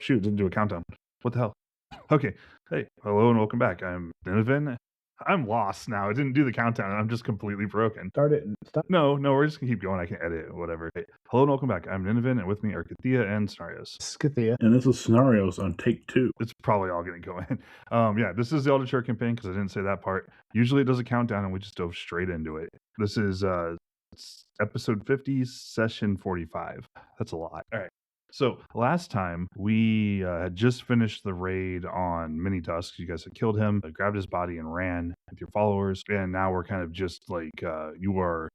shoot, it didn't do a countdown. What the hell? Okay. Hey, hello and welcome back. I'm Nineveh. I'm lost now. It didn't do the countdown. I'm just completely broken. Start it and stop. No, we're just gonna keep going. I can edit whatever. Hey, hello and welcome back. I'm Nineveh, and with me are Kathia and Scenarios. Scythia. And this is Scenarios on take 2. It's probably all gonna go in. Yeah, this is the Aldershire campaign because I didn't say that part. Usually it does a countdown and we just dove straight into it. This is episode 50, session 45. That's a lot. All right. So last time we had just finished the raid on Mini Tusk. You guys had killed him, grabbed his body, and ran with your followers. And now we're kind of just like you are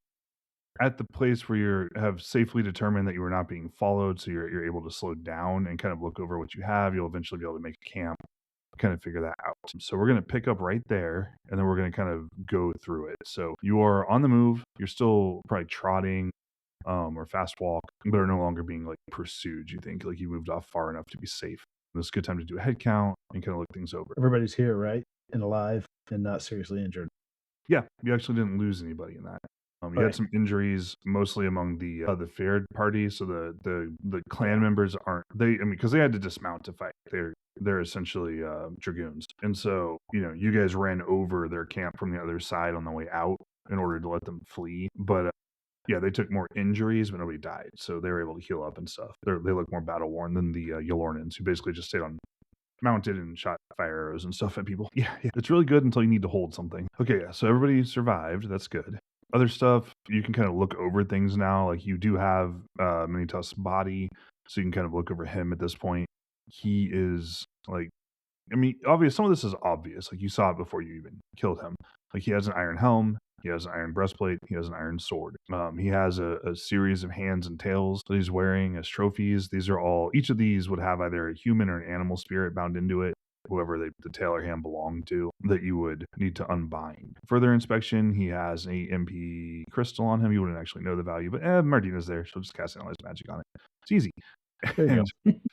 at the place where you have safely determined that you are not being followed, so you're able to slow down and kind of look over what you have. You'll eventually be able to make a camp, kind of figure that out. So we're going to pick up right there, and then we're going to kind of go through it. So you are on the move. You're still probably trotting or fast walk, but are no longer being like pursued. You think like you moved off far enough to be safe. It's a good time to do a head count and kind of look things over. Everybody's here, right? And alive and not seriously injured. Yeah, you actually didn't lose anybody in that. You had some injuries, mostly among the Fared party. So the clan members aren't because they had to dismount to fight. They're essentially dragoons, and so you guys ran over their camp from the other side on the way out in order to let them flee. But yeah, they took more injuries, but nobody died, so they were able to heal up and stuff. They look more battle worn than the Yolornans, who basically just stayed on mounted and shot fire arrows and stuff at people. Yeah, it's really good until you need to hold something. Okay, yeah, so everybody survived. That's good. Other stuff, you can kind of look over things now. Like you do have Mini Tusk's body, so you can kind of look over him at this point. He is like, obvious. Some of this is obvious. Like you saw it before you even killed him. Like he has an iron helm. He has an iron breastplate. He has an iron sword. He has a series of hands and tails that he's wearing as trophies. Each of these would have either a human or an animal spirit bound into it, whoever the tail or hand belonged to, that you would need to unbind. Further inspection, he has an 8 MP crystal on him. You wouldn't actually know the value, but Martina's there. She'll just cast Analyze Magic on it. It's easy.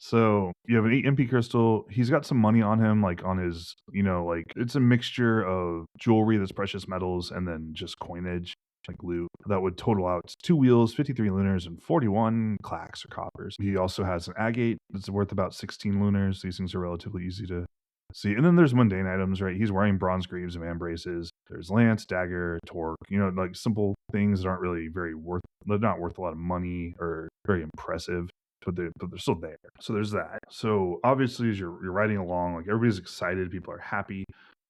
So you have an 8 MP crystal. He's got some money on him, like on his, it's a mixture of jewelry that's precious metals and then just coinage, like loot, that would total out 2 wheels, 53 lunars, and 41 clacks or coppers. He also has an agate that's worth about 16 lunars. These things are relatively easy to see. And then there's mundane items, right? He's wearing bronze greaves and man braces. There's lance, dagger, torque, like simple things that aren't really they're not worth a lot of money or very impressive. But they're still there. So there's that. So obviously, as you're riding along, like everybody's excited, people are happy.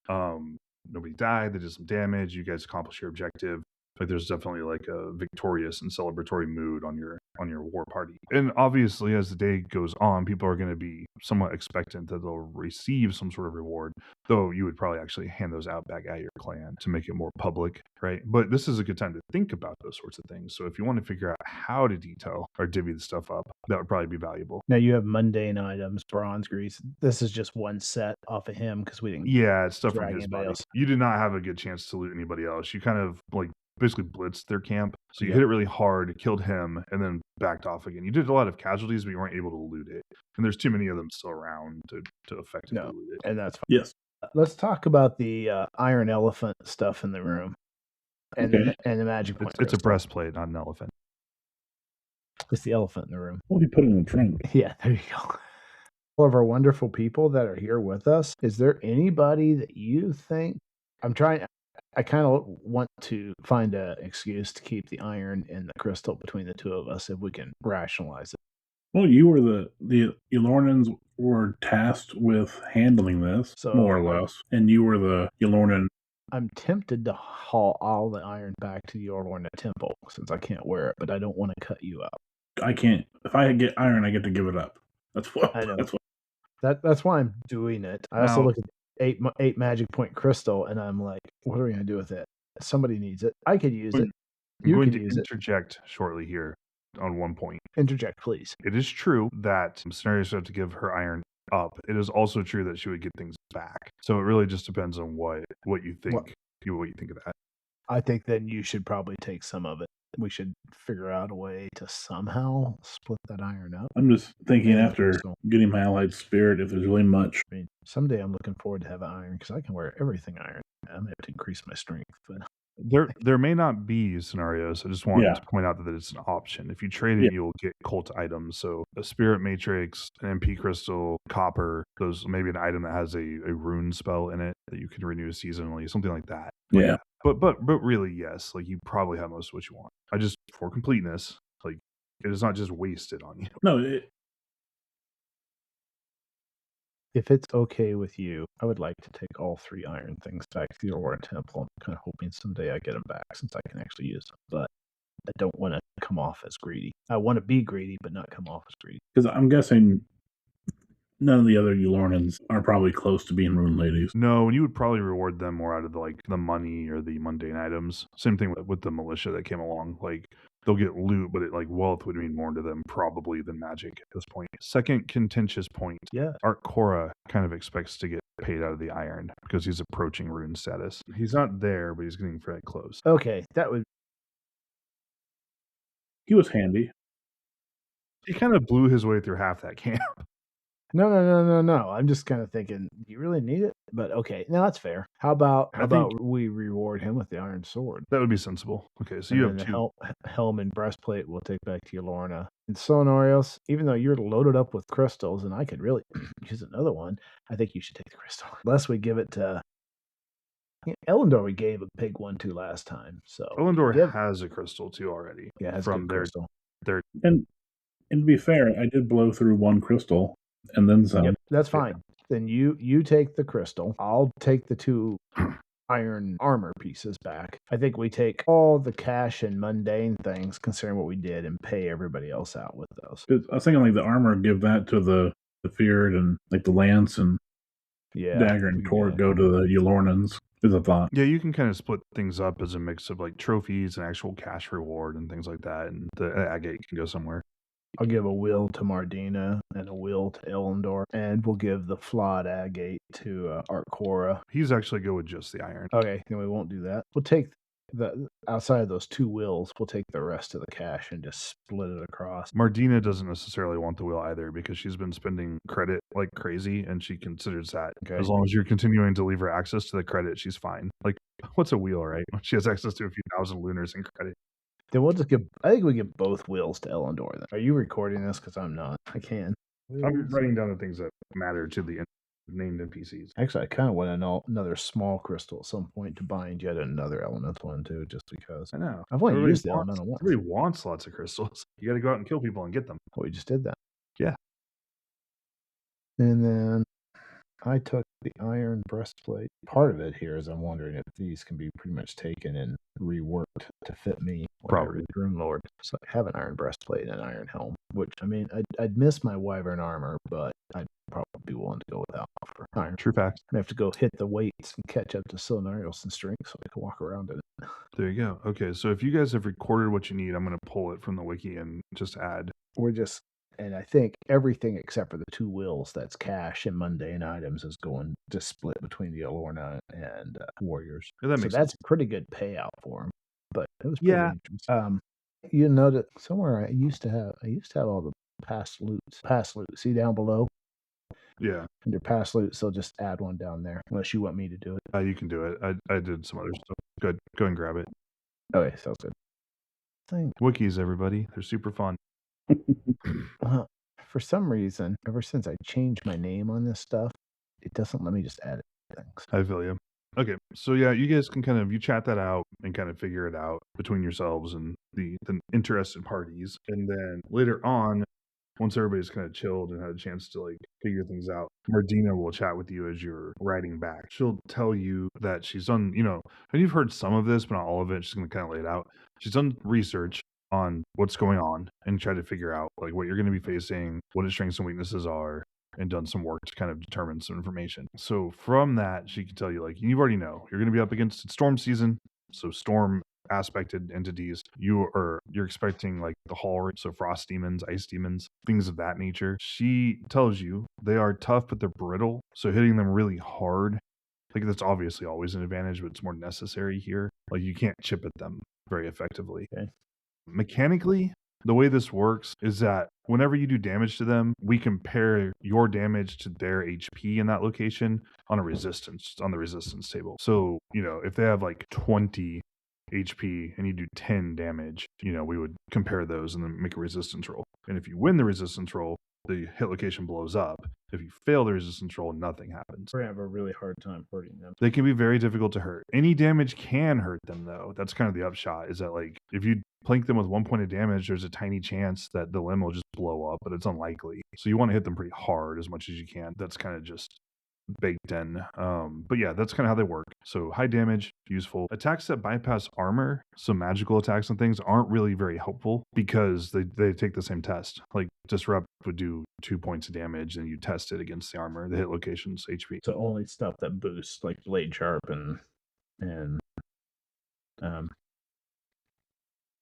Nobody died. They did some damage. You guys accomplished your objective. Like there's definitely like a victorious and celebratory mood on your war party. And obviously, as the day goes on, people are going to be somewhat expectant that they'll receive some sort of reward. Though you would probably actually hand those out back at your clan to make it more public, right? But this is a good time to think about those sorts of things. So if you want to figure out how to detail or divvy the stuff up, that would probably be valuable. Now you have mundane items, bronze grease. This is just one set off of him because we didn't. Yeah, it's stuff from his body. You did not have a good chance to loot anybody else. You kind of like basically blitzed their camp. So you hit it really hard, killed him, and then backed off again. You did a lot of casualties, but you weren't able to loot it. And there's too many of them still around to effectively loot it. And that's fine. Yes. Let's talk about the iron elephant stuff in the room. And the magic point. It's a breastplate, not an elephant. It's the elephant in the room. Well, you put it in the trunk. Yeah, there you go. All of our wonderful people that are here with us, is there anybody that you think... I kind of want to find an excuse to keep the iron and the crystal between the two of us if we can rationalize it. Well, you were the Yolornans were tasked with handling this, more or less, and you were the Yolornan. I'm tempted to haul all the iron back to the Yolorna temple since I can't wear it, but I don't want to cut you out. I can't. If I get iron, I get to give it up. That's what I know. That's why I'm doing it. I also look at 8 magic point crystal, and I'm like, what are we going to do with it? Somebody needs it. I could use it. You could use it. Interject shortly here on one point. Interject, please. It is true that Scenarios have to give her iron up. It is also true that she would get things back. So it really just depends on what you think. What you think of that. I think then you should probably take some of it. We should figure out a way to somehow split that iron up. I'm just thinking after getting my allied spirit, if there's really much. I mean, someday I'm looking forward to have iron because I can wear everything iron. I'm going to have to increase my strength. But There may not be scenarios. I just want to point out that it's an option. If you trade it, you'll get cult items. So a Spirit Matrix, an MP Crystal, Copper, those maybe an item that has a rune spell in it that you can renew seasonally, something like that. Yeah. But really, yes, like you probably have most of what you want. I just, for completeness, like it is not just wasted on you. No, if it's okay with you, I would like to take all 3 iron things back to the Aurora Temple. I'm kind of hoping someday I get them back since I can actually use them. But I don't want to come off as greedy. I want to be greedy, but not come off as greedy. Because I'm guessing none of the other Yulornans are probably close to being Rune Ladies. No, and you would probably reward them more out of the money or the mundane items. Same thing with the militia that came along. Like they'll get loot, but wealth would mean more to them probably than magic at this point. Second contentious point. Yeah. Art Cora kind of expects to get paid out of the iron because he's approaching rune status. He's not there, but he's getting very close. Okay, that would. He was handy. He kind of blew his way through half that camp. No. I'm just kind of thinking, do you really need it? But okay, no, that's fair. How about we reward him with the iron sword? That would be sensible. Okay, so you have the helm and breastplate we'll take back to Yulorna. And Solenarios, even though you're loaded up with crystals, and I could really use another one, I think you should take the crystal. Unless we give it to Elendor, we gave a big one to last time. So Elendor has a crystal too already. Yeah, from their crystal. And to be fair, I did blow through one crystal and then some. Yep, that's fine. Then you take the crystal. I'll take the 2 iron armor pieces back. I think we take all the cash and mundane things, considering what we did, and pay everybody else out with those. I was thinking like the armor, give that to the Feared, and like the lance and dagger and torque go to the Yulornans. Is a thought. Yeah, you can kind of split things up as a mix of like trophies and actual cash reward and things like that, and the agate can go somewhere. I'll give a will to Mardina and a will to Elendor, and we'll give the flawed agate to Art Cora. He's actually good with just the iron. Okay, then we won't do that. We'll take outside of those 2 wills, we'll take the rest of the cash and just split it across. Mardina doesn't necessarily want the will either because she's been spending credit like crazy, and she considers that as long as you're continuing to leave her access to the credit, she's fine. Like, what's a wheel, right? She has access to a few thousand lunars in credit. Then we'll just I think we give both wills to Elendor. Then. Are you recording this? Because I'm not. I can. I'm writing down the things that matter to the named NPCs. Actually, I kind of want to know another small crystal at some point to bind yet another elemental one too, just because. I know. I've only used the elemental once. Everybody wants lots of crystals. You got to go out and kill people and get them. We just did that. Yeah. And then I took the iron breastplate. Part of it here is I'm wondering if these can be pretty much taken and reworked to fit me. Probably. Rune Lord. So I have an iron breastplate and an iron helm, which, I mean, I'd miss my wyvern armor, but I'd probably be willing to go without for iron. True facts. I have to go hit the weights and catch up to Solenarios and strength so I can walk around in it. There you go. Okay, so if you guys have recorded what you need, I'm going to pull it from the wiki and just add. And I think everything except for the 2 wills, that's cash and mundane items, is going to split between the Yulorna and warriors. Yeah, that makes that's a pretty good payout for them. But it was pretty interesting. You know that somewhere I used to have all the past loot. See down below? Yeah. Under past loot, so just add one down there, unless you want me to do it. You can do it. I did some other stuff. Good. Go and grab it. Okay, sounds good. Wikis, everybody. They're super fun. Well, for some reason, ever since I changed my name on this stuff, it doesn't let me just add things. I feel you. Okay, so yeah, you guys can you chat that out and kind of figure it out between yourselves and the interested parties. And then later on, once everybody's kind of chilled and had a chance to like figure things out, Mardina will chat with you as you're riding back. She'll tell you that she's done, and you've heard some of this, but not all of it. She's going to kind of lay it out. She's done research on what's going on and try to figure out like what you're going to be facing, what its strengths and weaknesses are, and done some work to kind of determine some information. So from that, she can tell you, like, you already know you're going to be up against storm season. So storm aspected entities, you're expecting like the hall, so frost demons, ice demons, things of that nature. She tells you they are tough, but they're brittle. So hitting them really hard, like that's obviously always an advantage, but it's more necessary here. Like you can't chip at them very effectively. Okay. Mechanically, the way this works is that whenever you do damage to them, we compare your damage to their HP in that location on the resistance table. So, if they have like 20 HP and you do 10 damage, we would compare those and then make a resistance roll. And if you win the resistance roll, the hit location blows up. If you fail the resistance roll, nothing happens. We have a really hard time hurting them. They can be very difficult to hurt. Any damage can hurt them, though. That's kind of the upshot, is that, like, if you plink them with 1 point of damage, there's a tiny chance that the limb will just blow up, but it's unlikely. So you want to hit them pretty hard as much as you can. That's kind of just baked in. But yeah, that's kind of how they work. So high damage, useful. Attacks that bypass armor, so magical attacks and things, aren't really very helpful because they take the same test. Like Disrupt would do 2 points of damage and you test it against the armor, the hit locations, HP. So only stuff that boosts, like Blade Sharp and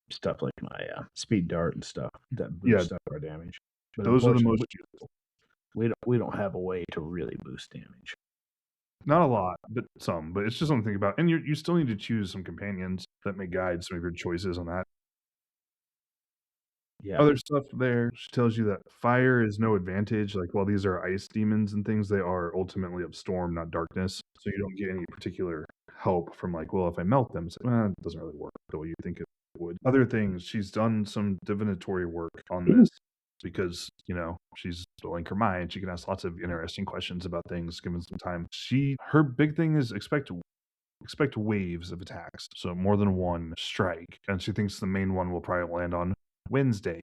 stuff like my Speed Dart and stuff that boost up our damage. But those are the most useful. We don't have a way to really boost damage. Not a lot, but some. But it's just something to think about. And you still need to choose some companions that may guide some of your choices on that. Yeah. Other stuff there, she tells you that fire is no advantage. Like, while these are ice demons and things, they are ultimately of storm, not darkness. So you don't get any particular help from, like, well, if I melt them, it doesn't really work the way you think it would. Other things, she's done some divinatory work on this because, she's filling her mind. She can ask lots of interesting questions about things given some time. Her big thing is expect waves of attacks. So more than one strike. And she thinks the main one will probably land on Wednesday.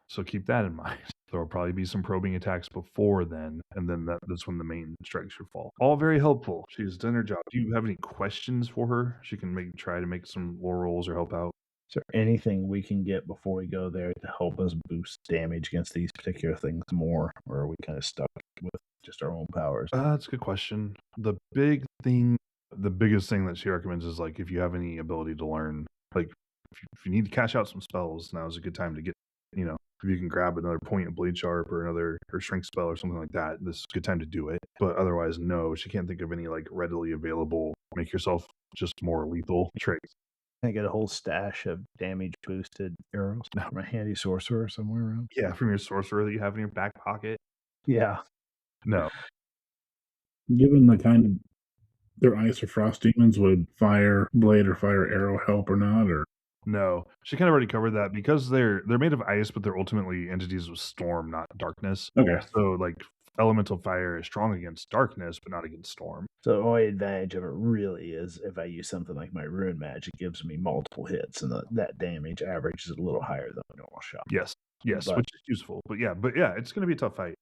So keep that in mind. There will probably be some probing attacks before then, and then that's when the main strike should fall. All very helpful. She's done her job. Do you have any questions for her? She can try to make some lore rolls or help out. Is there anything we can get before we go there to help us boost damage against these particular things more, or are we kind of stuck with just our own powers? That's a good question. The biggest thing that she recommends is, like, if you have any ability to learn, like, if you need to cash out some spells, now is a good time to get, if you can grab another point of Blade Sharp or Shrink spell or something like that, this is a good time to do it. But otherwise, no, she can't think of any, like, readily available, make yourself just more lethal tricks. Can I get a whole stash of damage boosted arrows from a handy sorcerer somewhere around? Yeah, from your sorcerer that you have in your back pocket. Yeah. No. Given the kind of their ice or frost demons, would fire blade or fire arrow help or not? Or no, she kind of already covered that because they're made of ice, but they're ultimately entities with storm, not darkness. Okay. So, like, elemental fire is strong against darkness, but not against storm. So the only advantage of it really is if I use something like my rune magic, it gives me multiple hits, and that damage average is a little higher than a normal shot. Yes, which is useful. But yeah, it's going to be a tough fight.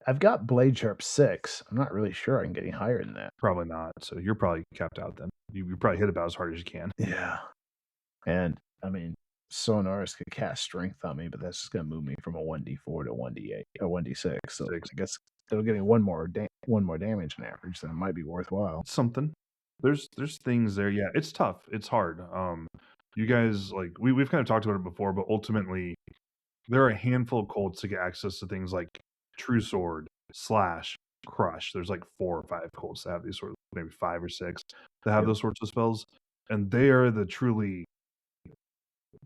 I've got Blade Sharp 6. I'm not really sure I'm getting higher than that. Probably not. So you're probably capped out then. You probably hit about as hard as you can. Yeah. And I mean, Sonaris could cast Strength on me, but that's just going to move me from a 1d4 to 1d8 or 1d6. So I guess they're getting one more damage on average. That might be worthwhile. Something. There's things there. Yeah, it's tough. It's hard. You guys, like, we've kind of talked about it before, but ultimately there are a handful of cults to get access to things like True Sword, Slash, Crush. There's like 4 or 5 cults that have these sort of, maybe 5 or 6 that have those sorts of spells, and they are the truly,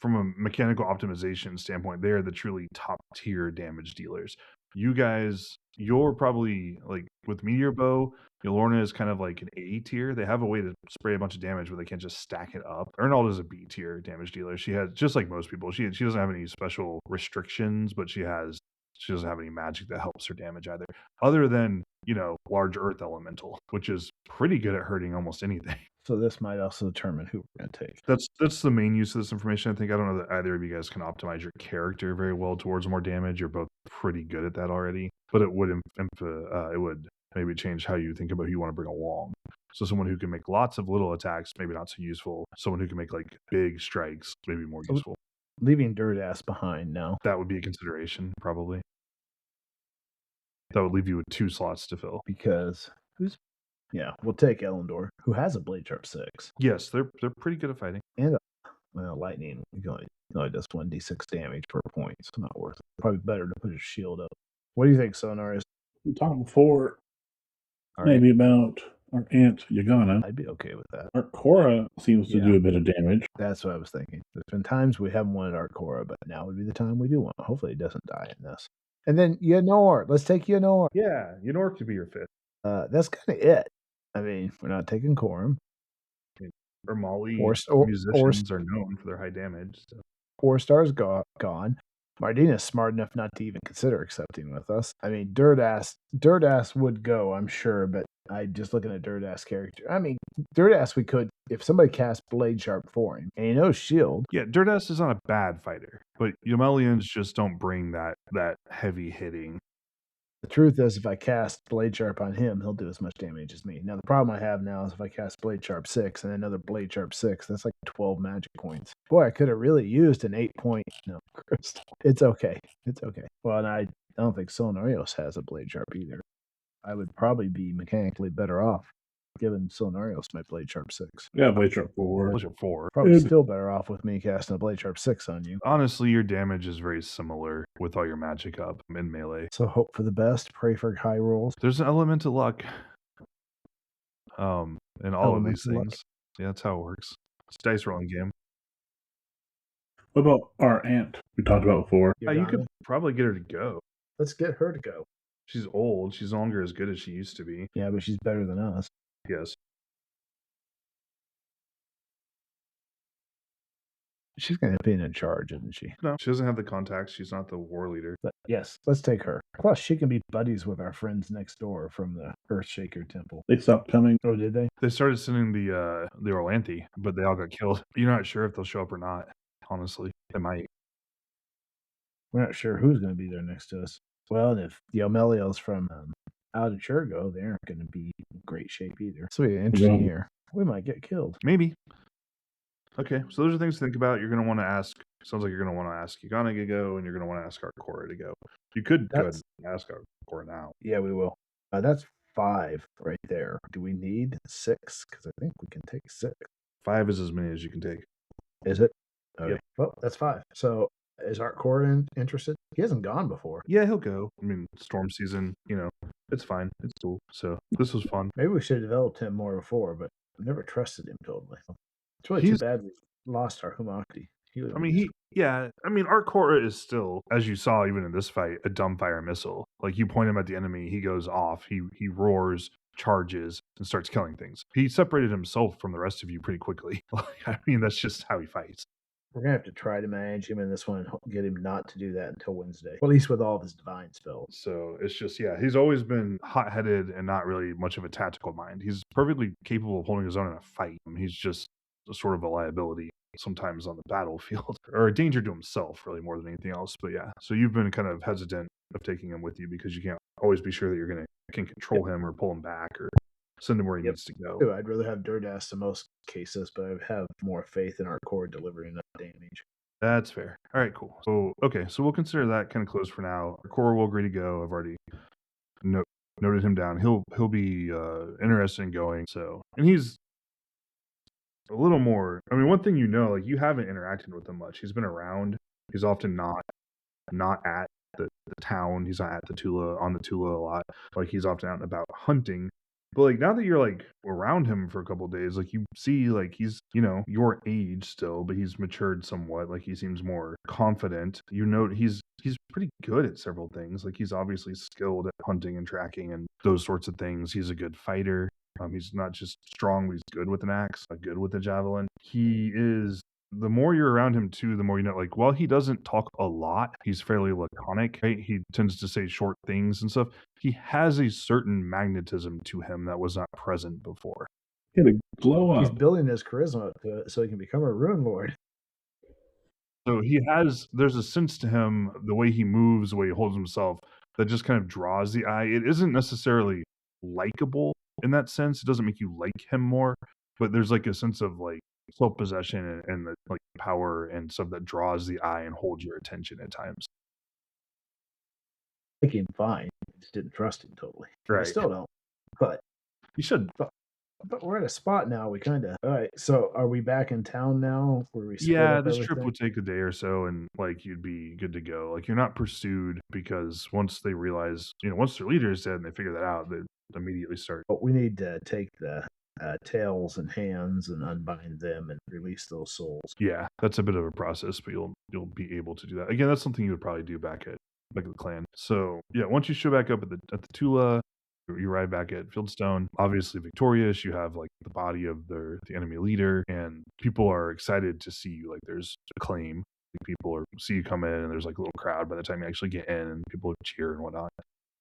from a mechanical optimization standpoint, they are the truly top tier damage dealers. You guys, you're probably, like, with Meteor Bow, Yolorna is kind of like an A tier. They have a way to spray a bunch of damage, but they can't just stack it up. Ernald is a B tier damage dealer. She has, just like most people, she doesn't have any special restrictions, but she doesn't have any magic that helps her damage either, other than, large earth elemental, which is pretty good at hurting almost anything. So this might also determine who we're going to take. That's the main use of this information. I think, I don't know that either of you guys can optimize your character very well towards more damage. You're both pretty good at that already, but it would maybe change how you think about who you want to bring along. So someone who can make lots of little attacks, maybe not so useful. Someone who can make, like, big strikes, maybe more useful. Leaving Dirtass behind now. That would be a consideration, probably. That would leave you with 2 slots to fill. Because we'll take Elendor, who has a Blade Sharp 6. Yes, they're pretty good at fighting. And lightning only does 1d6 damage per point. It's not worth it. Probably better to put his shield up. What do you think, Sonaris? We talked before, maybe about our Aunt Yagana. I'd be okay with that. Arkora seems to do a bit of damage. That's what I was thinking. There's been times we haven't wanted Arkora, but now would be the time we do want. Hopefully it doesn't die in this. And then Yenor. Let's take Yenor. Yeah, Yenor could be your 5th. That's kind of it. I mean, we're not taking Corum. Or Molly Or musicians are known for their high damage. So. 4-star's gone. Mardina's smart enough not to even consider accepting with us. I mean, Dirtass would go, I'm sure, but I just looking at Dirtass character. I mean, Dirtass we could if somebody cast Blade Sharp for him, and he knows shield. Yeah, Dirtass is not a bad fighter, but Yomelians just don't bring that heavy hitting. The truth is, if I cast Blade Sharp on him, he'll do as much damage as me. Now, the problem I have now is if I cast Blade Sharp 6 and another Blade Sharp 6, that's like 12 magic points. Boy, I could have really used an 8-point crystal. It's okay. It's okay. Well, and I don't think Solinarios has a Blade Sharp either. I would probably be mechanically better off giving Solinarios my Blade Sharp 6. Yeah, Blade Sharp 4. Blade Sharp 4. Probably still better off with me casting a Blade Sharp 6 on you. Honestly, your damage is very similar with all your magic up in melee. So hope for the best, pray for high rolls. There's an element of luck. In all of these things. Yeah, that's how it works. It's a dice rolling game. What about our aunt we talked about before? You could probably get her to go. Let's get her to go. She's old. She's no longer as good as she used to be. Yeah, but she's better than us. Yes. She's going to be in charge, isn't she? No, she doesn't have the contacts. She's not the war leader. But yes, let's take her. Plus, she can be buddies with our friends next door from the Earthshaker Temple. They stopped coming. Oh, did they? They started sending the Orlanthi, but they all got killed. You're not sure if they'll show up or not, honestly. They might. We're not sure who's going to be there next to us. Well, and if the Omelios from out of Churgo, they aren't going to be in great shape either. So interesting here. We might get killed. Maybe. Okay, so those are things to think about. You're going to want to ask. Sounds like you're going to want to ask Yagana to go, and you're going to want to ask Arkora to go. You could go ahead and ask Arkora now. Yeah, we will. That's 5 right there. Do we need 6? Because I think we can take 6. 5 is as many as you can take. Is it? Okay. Yep. Well, that's 5. So is Arkora interested? He hasn't gone before. Yeah, he'll go. I mean, storm season, it's fine. It's cool. So this was fun. Maybe we should have developed him more before, but I never trusted him totally. It's really too bad we lost our Humakti. Arkora is still, as you saw even in this fight, a dumbfire missile. Like, you point him at the enemy, he goes off, he roars, charges, and starts killing things. He separated himself from the rest of you pretty quickly. That's just how he fights. We're going to have to try to manage him in this one and get him not to do that until Wednesday. Well, at least with all of his divine spells. So it's just, he's always been hot-headed and not really much of a tactical mind. He's perfectly capable of holding his own in a fight. He's just sort of a liability sometimes on the battlefield, or a danger to himself, really, more than anything else. But yeah, so you've been kind of hesitant of taking him with you because you can't always be sure that you're can control him or pull him back or send him where he needs to go. I'd rather have Dirtass in most cases, but I have more faith in our core delivering enough damage. That's fair. All right, cool. So we'll consider that kind of closed for now. Our core will agree to go. I've already noted him down. He'll be interested in going. So, and he's a little more. I mean, one thing like, you haven't interacted with him much. He's been around. He's often not at the town. He's not at the Tula, on the Tula a lot. Like, he's often out and about hunting. But like, now that you're like around him for a couple of days, like, you see, like, he's your age still, but he's matured somewhat. Like, he seems more confident. He's pretty good at several things. Like, he's obviously skilled at hunting and tracking and those sorts of things. He's a good fighter. He's not just strong, but he's good with an axe, good with a javelin. He is. The more you're around him too, the more like, while he doesn't talk a lot, he's fairly laconic, right? He tends to say short things and stuff. He has a certain magnetism to him that was not present before. He had a glow up. He's building his charisma so he can become a rune lord. So there's a sense to him, the way he moves, the way he holds himself, that just kind of draws the eye. It isn't necessarily likable in that sense. It doesn't make you like him more, but there's like a sense of like self-possession and the like power and stuff that draws the eye and holds your attention at times. I think him fine. I just didn't trust him totally. Right. I still don't. But you should. But we're at a spot now. We kind of. All right. So are we back in town now? This trip would take a day or so, and like, you'd be good to go. Like, you're not pursued, because once they realize, once their leader is dead and they figure that out, they immediately start. But we need to take the tails and hands and unbind them and release those souls. Yeah, that's a bit of a process, but you'll be able to do that. Again, that's something you would probably do back at the clan. So yeah, once you show back up at the Tula, You arrive back at Fieldstone, obviously victorious. You have like the body of the enemy leader, and people are excited to see you. Like there's acclaim. People are see you come in, and there's like a little crowd by the time you actually get in, and people cheer and whatnot.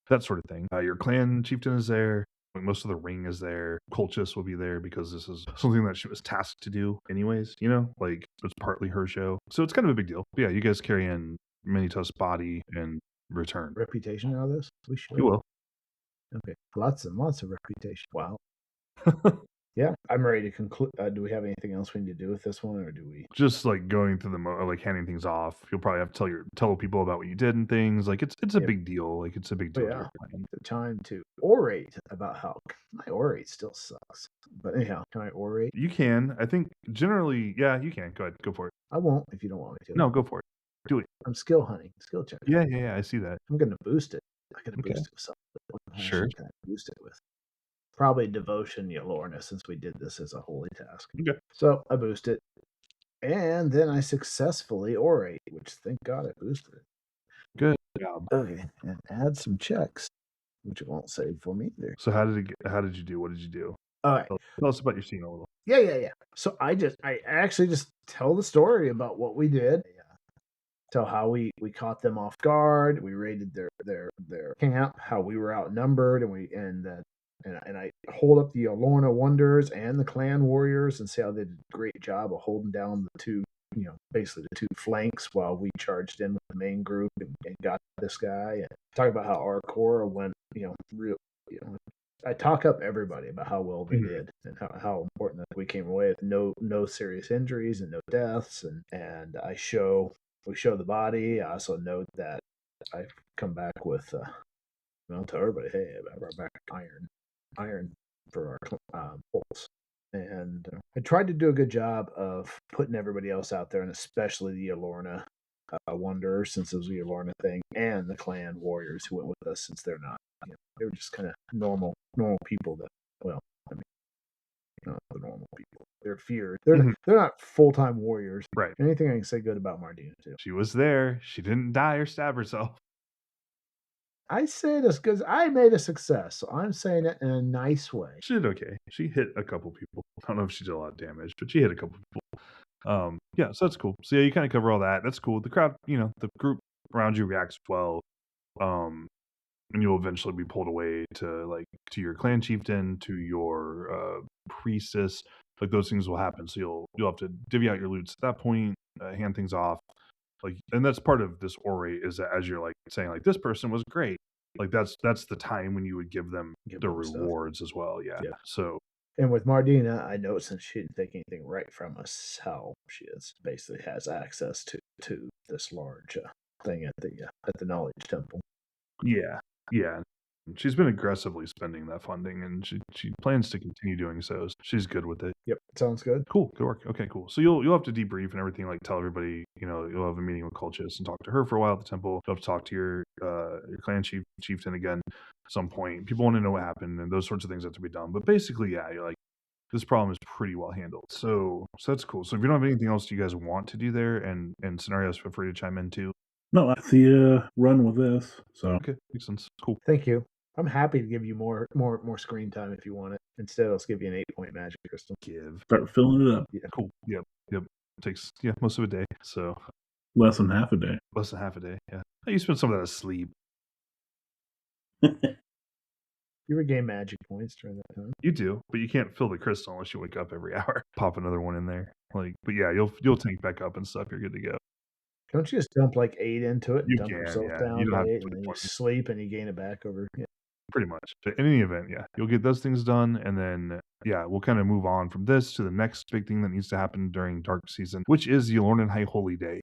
That sort of thing. Your clan chieftain is there. Most of the ring is there. Colchis will be there because this is something that she was tasked to do anyways, like it's partly her show. So it's kind of a big deal. But yeah, you guys carry in Manito's body and return. Reputation out of this? We should. You will. Okay. Lots and lots of reputation. Wow. Yeah, I'm ready to conclude. Do we have anything else we need to do with this one, or do we just like going through like handing things off? You'll probably have to tell people about what you did and things. Like it's a big deal. Like it's a big deal. Yeah, the time to orate about how my orate still sucks. But anyhow, can I orate? You can. I think generally, yeah, you can. Go ahead, go for it. I won't if you don't want me to. No, go for it. Do it. I'm skill hunting, skill check. Yeah, I see that. I'm gonna boost it. I gotta boost it with something. What sure. Can I boost it with? Probably devotion, Lorna, since we did this as a holy task. Okay. So I boost it. And then I successfully orate, which thank God I boosted it. Good job. Okay. And add some checks, which it won't save for me either. So how did you do? What did you do? All right. Tell us about your scene a little. Yeah. So I actually just tell the story about what we did. Tell how we caught them off guard. We raided their camp, how we were outnumbered, and I hold up the Lorna Wonders and the clan warriors and say how they did a great job of holding down the two, basically the two flanks while we charged in with the main group and got this guy. And talk about how our core went, I talk up everybody about how well they did and how important that we came away with no serious injuries and no deaths. And we show the body. I also note that I've come back with, I'll tell everybody, hey, I brought back iron for our bolts. And I tried to do a good job of putting everybody else out there, and especially the Alorna Wanderers, since it was the Alorna thing, and the clan warriors who went with us, since they're not, they were just kind of normal people that, not the normal people. They're feared. They're not full-time warriors. Right. Anything I can say good about Mardina too. She was there. She didn't die or stab herself. I say this because I made a success, so I'm saying it in a nice way. She did okay. She hit a couple people. I don't know if she did a lot of damage, but she hit a couple people. Yeah, so that's cool. So yeah, you kind of cover all that. That's cool. The crowd, the group around you reacts well. And you'll eventually be pulled away to your clan chieftain, to your priestess. Like those things will happen. So you'll have to divvy out your loots at that point, hand things off. And that's part of this orate, is that as you're saying this person was great, that's the time when you would give them the rewards as well. Yeah. So. And with Mardina, I know since she didn't take anything right from us, how she basically has access to this large thing at the Knowledge Temple. Yeah. She's been aggressively spending that funding, and she plans to continue doing so. She's good with it. Yep, sounds good. Cool, good work. Okay, cool. So you'll have to debrief and everything. Tell everybody. You'll have a meeting with Colchis and talk to her for a while at the temple. You'll have to talk to your clan chieftain again at some point. People want to know what happened, and those sorts of things have to be done. But basically, yeah, you're this problem is pretty well handled. So that's cool. So if you don't have anything else you guys want to do there, and scenarios, feel free to chime in too. No, I see a run with this. So okay, makes sense. Cool. Thank you. I'm happy to give you more screen time if you want it. Instead, I'll give you an 8-point magic crystal. Start filling it up. Yeah, cool. Yep. It takes most of a day. So less than half a day. Less than half a day. Yeah. You spend some of that asleep. You regain magic points during that time. You do, but you can't fill the crystal unless you wake up every hour. Pop another one in there. But yeah, you'll tank back up and stuff. You're good to go. Don't you just dump 8 into it and dump yourself down you by 8 and then you sleep and you gain it back over? Yeah. Pretty much. But in any event, yeah, you'll get those things done, and then we'll kind of move on from this to the next big thing that needs to happen during dark season, which is the Alornan High Holy Day.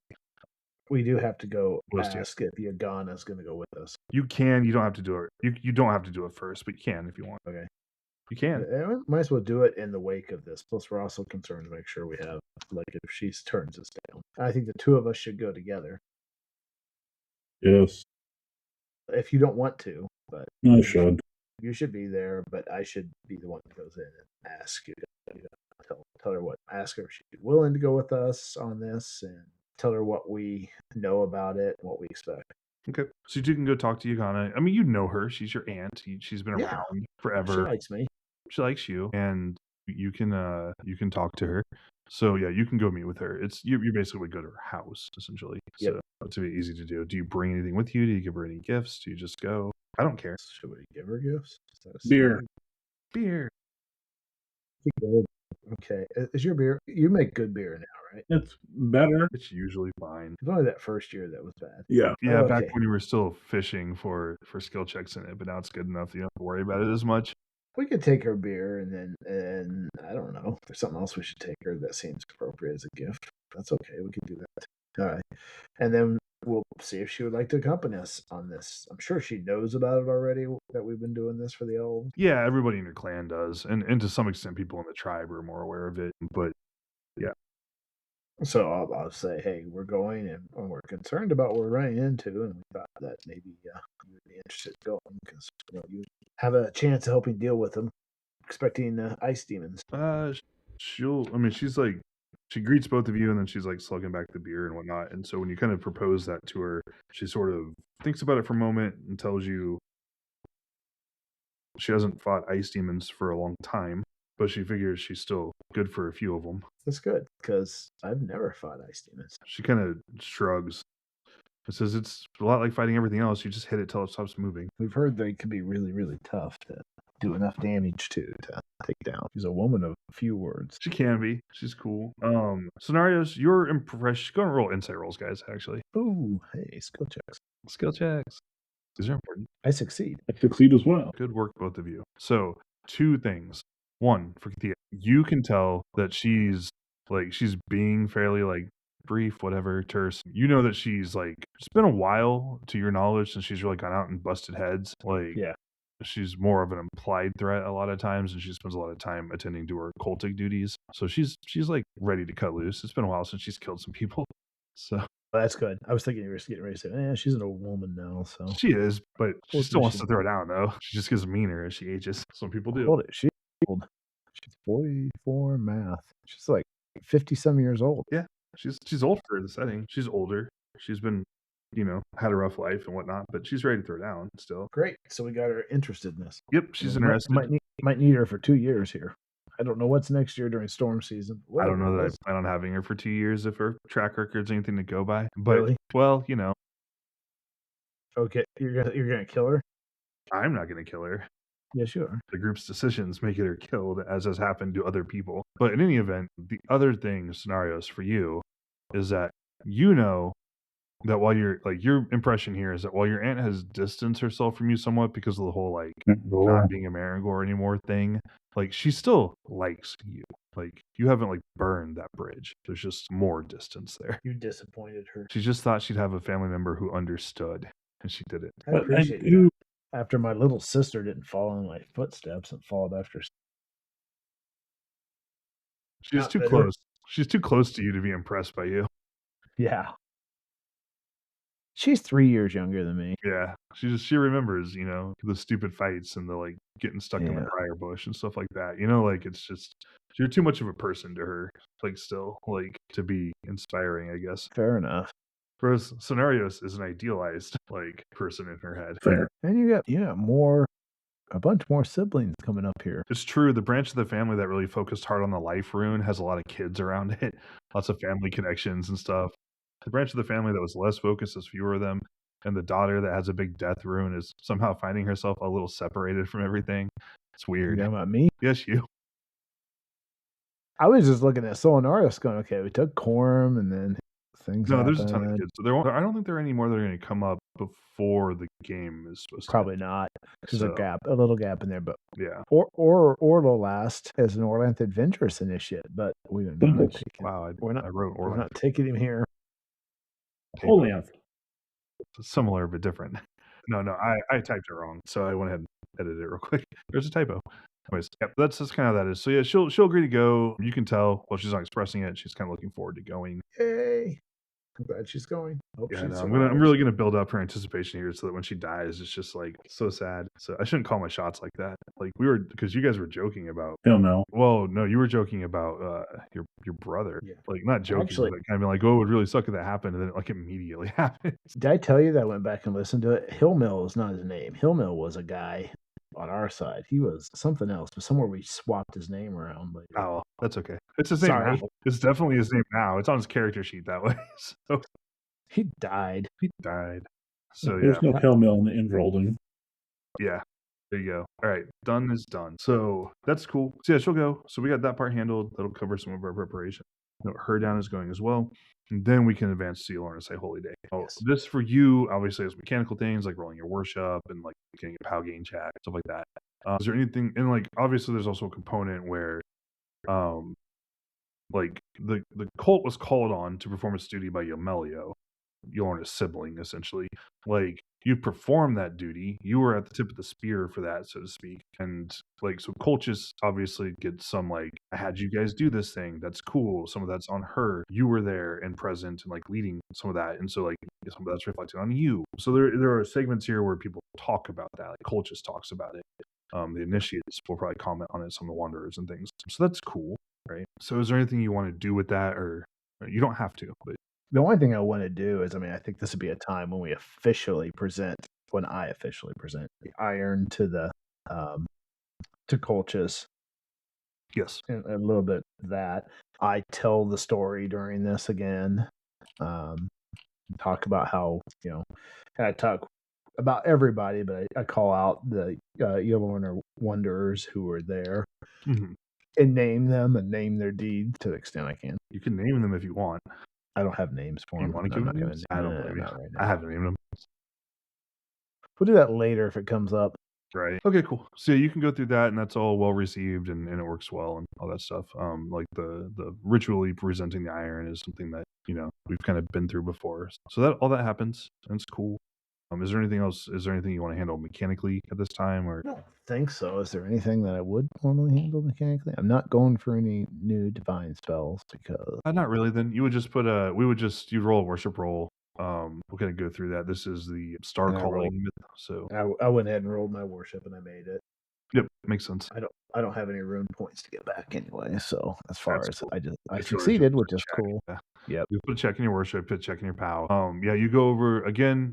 We do have to go ask if Yagana is going to go with us. You can. You don't have to do it. You don't have to do it first, but you can if you want. Okay. You can. We might as well do it in the wake of this. Plus, we're also concerned to make sure we have, if she turns us down. I think the two of us should go together. Yes. If you don't want to, but I should. You should be there, but I should be the one that goes in and ask you. Tell her ask her if she's willing to go with us on this, and tell her what we know about it and what we expect. Okay. So you can go talk to Yagana. I mean, you know her. She's your aunt. She's been Yeah. around She forever. likes me. She likes you, and you can talk to her. So yeah, you can go meet with her. You basically go to her house essentially. Yep. So it's very easy to do. Do you bring anything with you? Do you give her any gifts? Do you just go? I don't care. Should we give her gifts? Beer. Beer. Okay. Is your beer? You make good beer now, right? It's better. It's usually fine. It's only that first year that was bad. Yeah. Yeah, Oh, back okay. when you were still fishing for skill checks in it, but now it's good enough that you don't have to worry about it as much. We could take her beer and I don't know. If there's something else we should take her that seems appropriate as a gift. That's okay. We could do that. All right. And then we'll see if she would like to accompany us on this. I'm sure she knows about it already that we've been doing this for the elves. Yeah, everybody in your clan does, and to some extent, people in the tribe are more aware of it. But yeah. So I'll say, hey, we're going and we're concerned about what we're running into, and we thought that maybe you would be interested in going because you have a chance of helping deal with them. Expecting ice demons. She greets both of you, and then she's like slugging back the beer and whatnot. And so when you kind of propose that to her, she sort of thinks about it for a moment and tells you she hasn't fought ice demons for a long time, but she figures she's still good for a few of them. That's good, because I've never fought ice demons. She kind of shrugs. It says it's a lot like fighting everything else. You just hit it till it stops moving. We've heard they can be really, really tough to do enough damage to take down. She's a woman of few words. She can be. She's cool. Scenarios, you're impressed. Go and roll insight rolls, guys, actually. Oh, hey, skill checks. Skill checks. These are important. I succeed. I succeed as well. Good work, both of you. So, two things. One, for Katia, you can tell that she's being fairly brief, whatever, terse. You know that she's it's been a while to your knowledge since she's really gone out and busted heads. Yeah. She's more of an implied threat a lot of times, and she spends a lot of time attending to her cultic duties. So she's ready to cut loose. It's been a while since she's killed some people. So that's good. I was thinking you were getting ready to say, she's an old woman now. So she is, but she still wants to throw down, though. She just gets meaner as she ages. Some people do. Hold it. She's old. She's 44 math. She's like 50-some years old. Yeah, she's old for the setting. She's older. She's been, had a rough life and whatnot, but she's ready to throw down still. Great. So we got her interested in this. Yep, she's interested. Might need her for 2 years here. I don't know what's next year during storm season. I don't know that I plan on having her for 2 years if her track record's anything to go by. But really? Well, Okay, you're gonna kill her? I'm not gonna kill her. Yes, you are. The group's decisions may get her killed, as has happened to other people. But in any event, the other scenarios for you is that that while you're your impression here is that while your aunt has distanced herself from you somewhat because of the whole not being a Marangor anymore thing, she still likes you. You haven't burned that bridge. There's just more distance there. You disappointed her. She just thought she'd have a family member who understood, and she didn't. I appreciate that. After my little sister didn't follow in my footsteps and followed after. She's too close. She's too close to you to be impressed by you. Yeah. She's 3 years younger than me. Yeah. She remembers, the stupid fights and the getting stuck in the briar bush and stuff like that. It's just you're too much of a person to her, still, to be inspiring, I guess. Fair enough. Whereas Scenarios is an idealized person in her head. Fair. And you got a bunch more siblings coming up here. It's true. The branch of the family that really focused hard on the life rune has a lot of kids around it, lots of family connections and stuff. The branch of the family that was less focused has fewer of them, and the daughter that has a big death rune is somehow finding herself a little separated from everything. It's weird. You talking about me? Yes, you. I was just looking at Solinarius going, okay, we took Quorum and then things No, there's a ton of kids. So I don't think there are any more that are going to come up before the game is supposed to. Probably not. There's a little gap in there, but yeah. Orlo last as an Orlanth Adventurous initiate, but we didn't take him. Wow, I wrote Orlanth. We're not taking him here. Orlanth. Similar but different. No, I typed it wrong, so I went ahead and edited it real quick. There's a typo. Anyways, yep, that's kind of that is. So yeah, she'll agree to go. You can tell while she's not expressing it, she's kind of looking forward to going. Yay! I'm glad she's going. Hope Yeah, she no, I'm survives. really gonna build up her anticipation here so that when she dies, it's just like so sad. So I shouldn't call my shots like that. Like because you guys were joking about. Hell no. Well, no, you were joking about your brother. Yeah. Like not joking, Actually- but kind of like, oh, it would really suck if that happened, and then it like immediately happened. Did I tell you that I went back and listened to it? Hillmill is not his name. Hillmill was a guy on our side. He was something else, but somewhere we swapped his name around. Later. Oh, that's okay. It's his name Sorry. now. It's definitely his name now. It's on his character sheet that way. So He died. he died. So yeah. There's no hell mill in the enrolling. Yeah. There you go. All right. Done is done. So that's cool. So yeah, she'll go. So we got that part handled. That'll cover some of our preparation. Her down is going as well. And then we can advance to Lorna and say Holy Day. Oh, Yes. this for you, obviously, is mechanical things like rolling your worship and like getting a POW gain check, stuff like that. Is there anything, and like obviously there's also a component where like the cult was called on to perform its duty by Yomelio, Yorna's sibling, essentially. Like you performed that duty, you were at the tip of the spear for that, so to speak. And like so Colchis obviously gets some like, I had you guys do this thing, that's cool. Some of that's on her. You were there and present and like leading some of that. And so like some of that's reflected on you. So there are segments here where people talk about that. Like Colchis talks about it. The initiates will probably comment on it, some of the wanderers and things. So that's cool, right? So is there anything you want to do with that, or you don't have to, but The only thing I want to do is, I think this would be a time when I officially present the iron to the to Colchis. yes, And a little bit of that. I tell the story during this again. Talk about how, I talk about everybody, but I call out the Yelorna Wanderers who were there and name them and name their deed to the extent I can. You can name them if you want. I don't have names for You them. want to give them names? I don't blame you. Right I haven't named them. We'll do that later if it comes up. Right. Okay, cool. So you can go through that, and that's all well received, and it works well, and all that stuff. Like the ritually presenting the iron is something that we've kind of been through before. So that all that happens, and it's cool. Is there anything else? Is there anything you want to handle mechanically at this time, or? I don't think so. Is there anything that I would normally handle mechanically? I'm not going for any new divine spells because Not really. Then you would just put you'd roll a worship roll. We're gonna go through that. This is the star And I rolled. calling myth. So I went ahead and rolled my worship and I made it. yep, makes sense. I don't have any rune points to get back anyway. So as far That's as cool. I It's really succeeded, just which a is check. cool. Yeah. Yep. You put a check in your worship, put a check in your POW. Yeah, you go over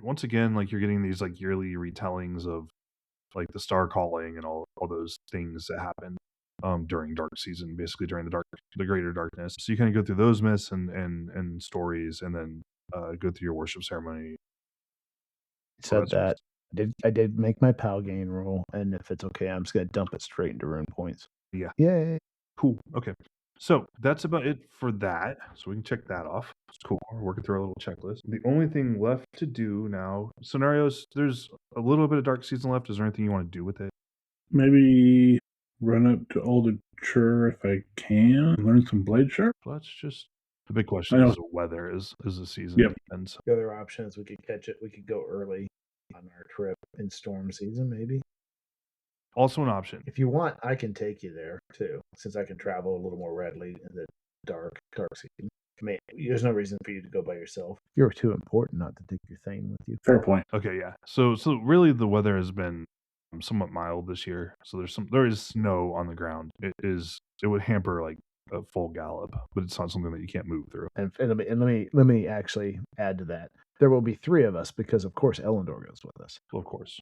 once again, like you're getting these like yearly retellings of like the star calling and all those things that happen during dark season, basically during the greater darkness. So you kind of go through those myths and stories, and then go through your worship ceremony. Said that. I did make my POW gain roll, and if it's okay, I'm just gonna dump it straight into rune points. Yeah. Yay. Cool. Okay. So that's about it for that. So we can check that off. It's cool. We're working through our little checklist. The only thing left to do now, scenarios, there's a little bit of dark season left. Is there anything you want to do with it? Maybe run up to Alderchur if I can, learn some blade sharp. Let's just. The big question is the weather. Is the season? Yep. Depends. The other option is we could catch it. We could go early on our trip in storm season, maybe. Also an option. If you want, I can take you there too, since I can travel a little more readily in the dark season. There's no reason for you to go by yourself. You're too important not to take your thing with you. Fair point. Okay, yeah. So really, the weather has been somewhat mild this year. So there is snow on the ground. It would hamper like a full gallop, but it's not something that you can't move through. And let me actually add to that. There will be 3 of us because, of course, Elendor goes with us. Well, of course.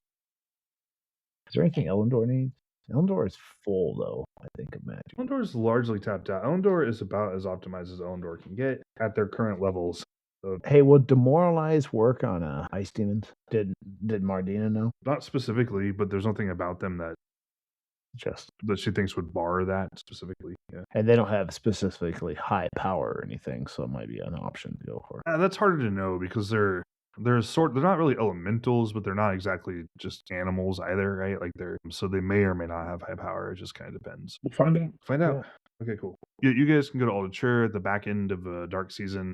Is there anything Elendor needs? Elendor is full, though, I think, of magic. Elendor is largely tapped out. Elendor is about as optimized as Elendor can get at their current levels. Hey, will Demoralize work on ice demons? Did Mardina know? Not specifically, but there's nothing about them that she thinks would bar that specifically. Yeah. And they don't have specifically high power or anything, so it might be an option to go for. That's harder to know because they're not really elementals, but they're not exactly just animals either, right? Like so they may or may not have high power. It just kind of depends. We'll find out. Yeah. Okay, cool. You guys can go to Alderchur at the back end of dark season.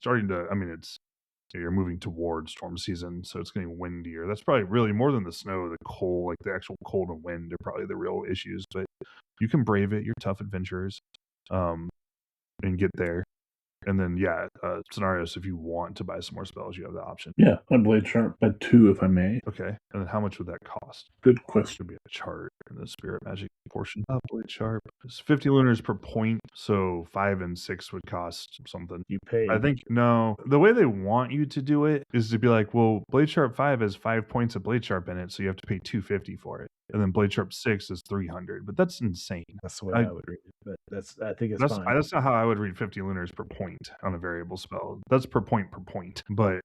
You're moving towards storm season, so it's getting windier. That's probably really more than the snow, the cold, like the actual cold and wind are probably the real issues. But you can brave it. You're tough adventurers, and get there. And then, scenarios, if you want to buy some more spells, you have the option. Yeah, my Blade Sharp by 2, if I may. Okay. And then how much would that cost? Good question. Should be a chart in the Spirit Magic portion. Blade Sharp. It's 50 lunars per point, so 5 and 6 would cost something. You pay. I think, no. The way they want you to do it is to be like, well, Blade Sharp 5 has 5 points of Blade Sharp in it, so you have to pay $250 for it. And then Blade Sharp 6 is $300, but that's insane. That's the way I would read it, but I think it's fine. That's not how I would read 50 lunars per point on a variable spell. That's per point. But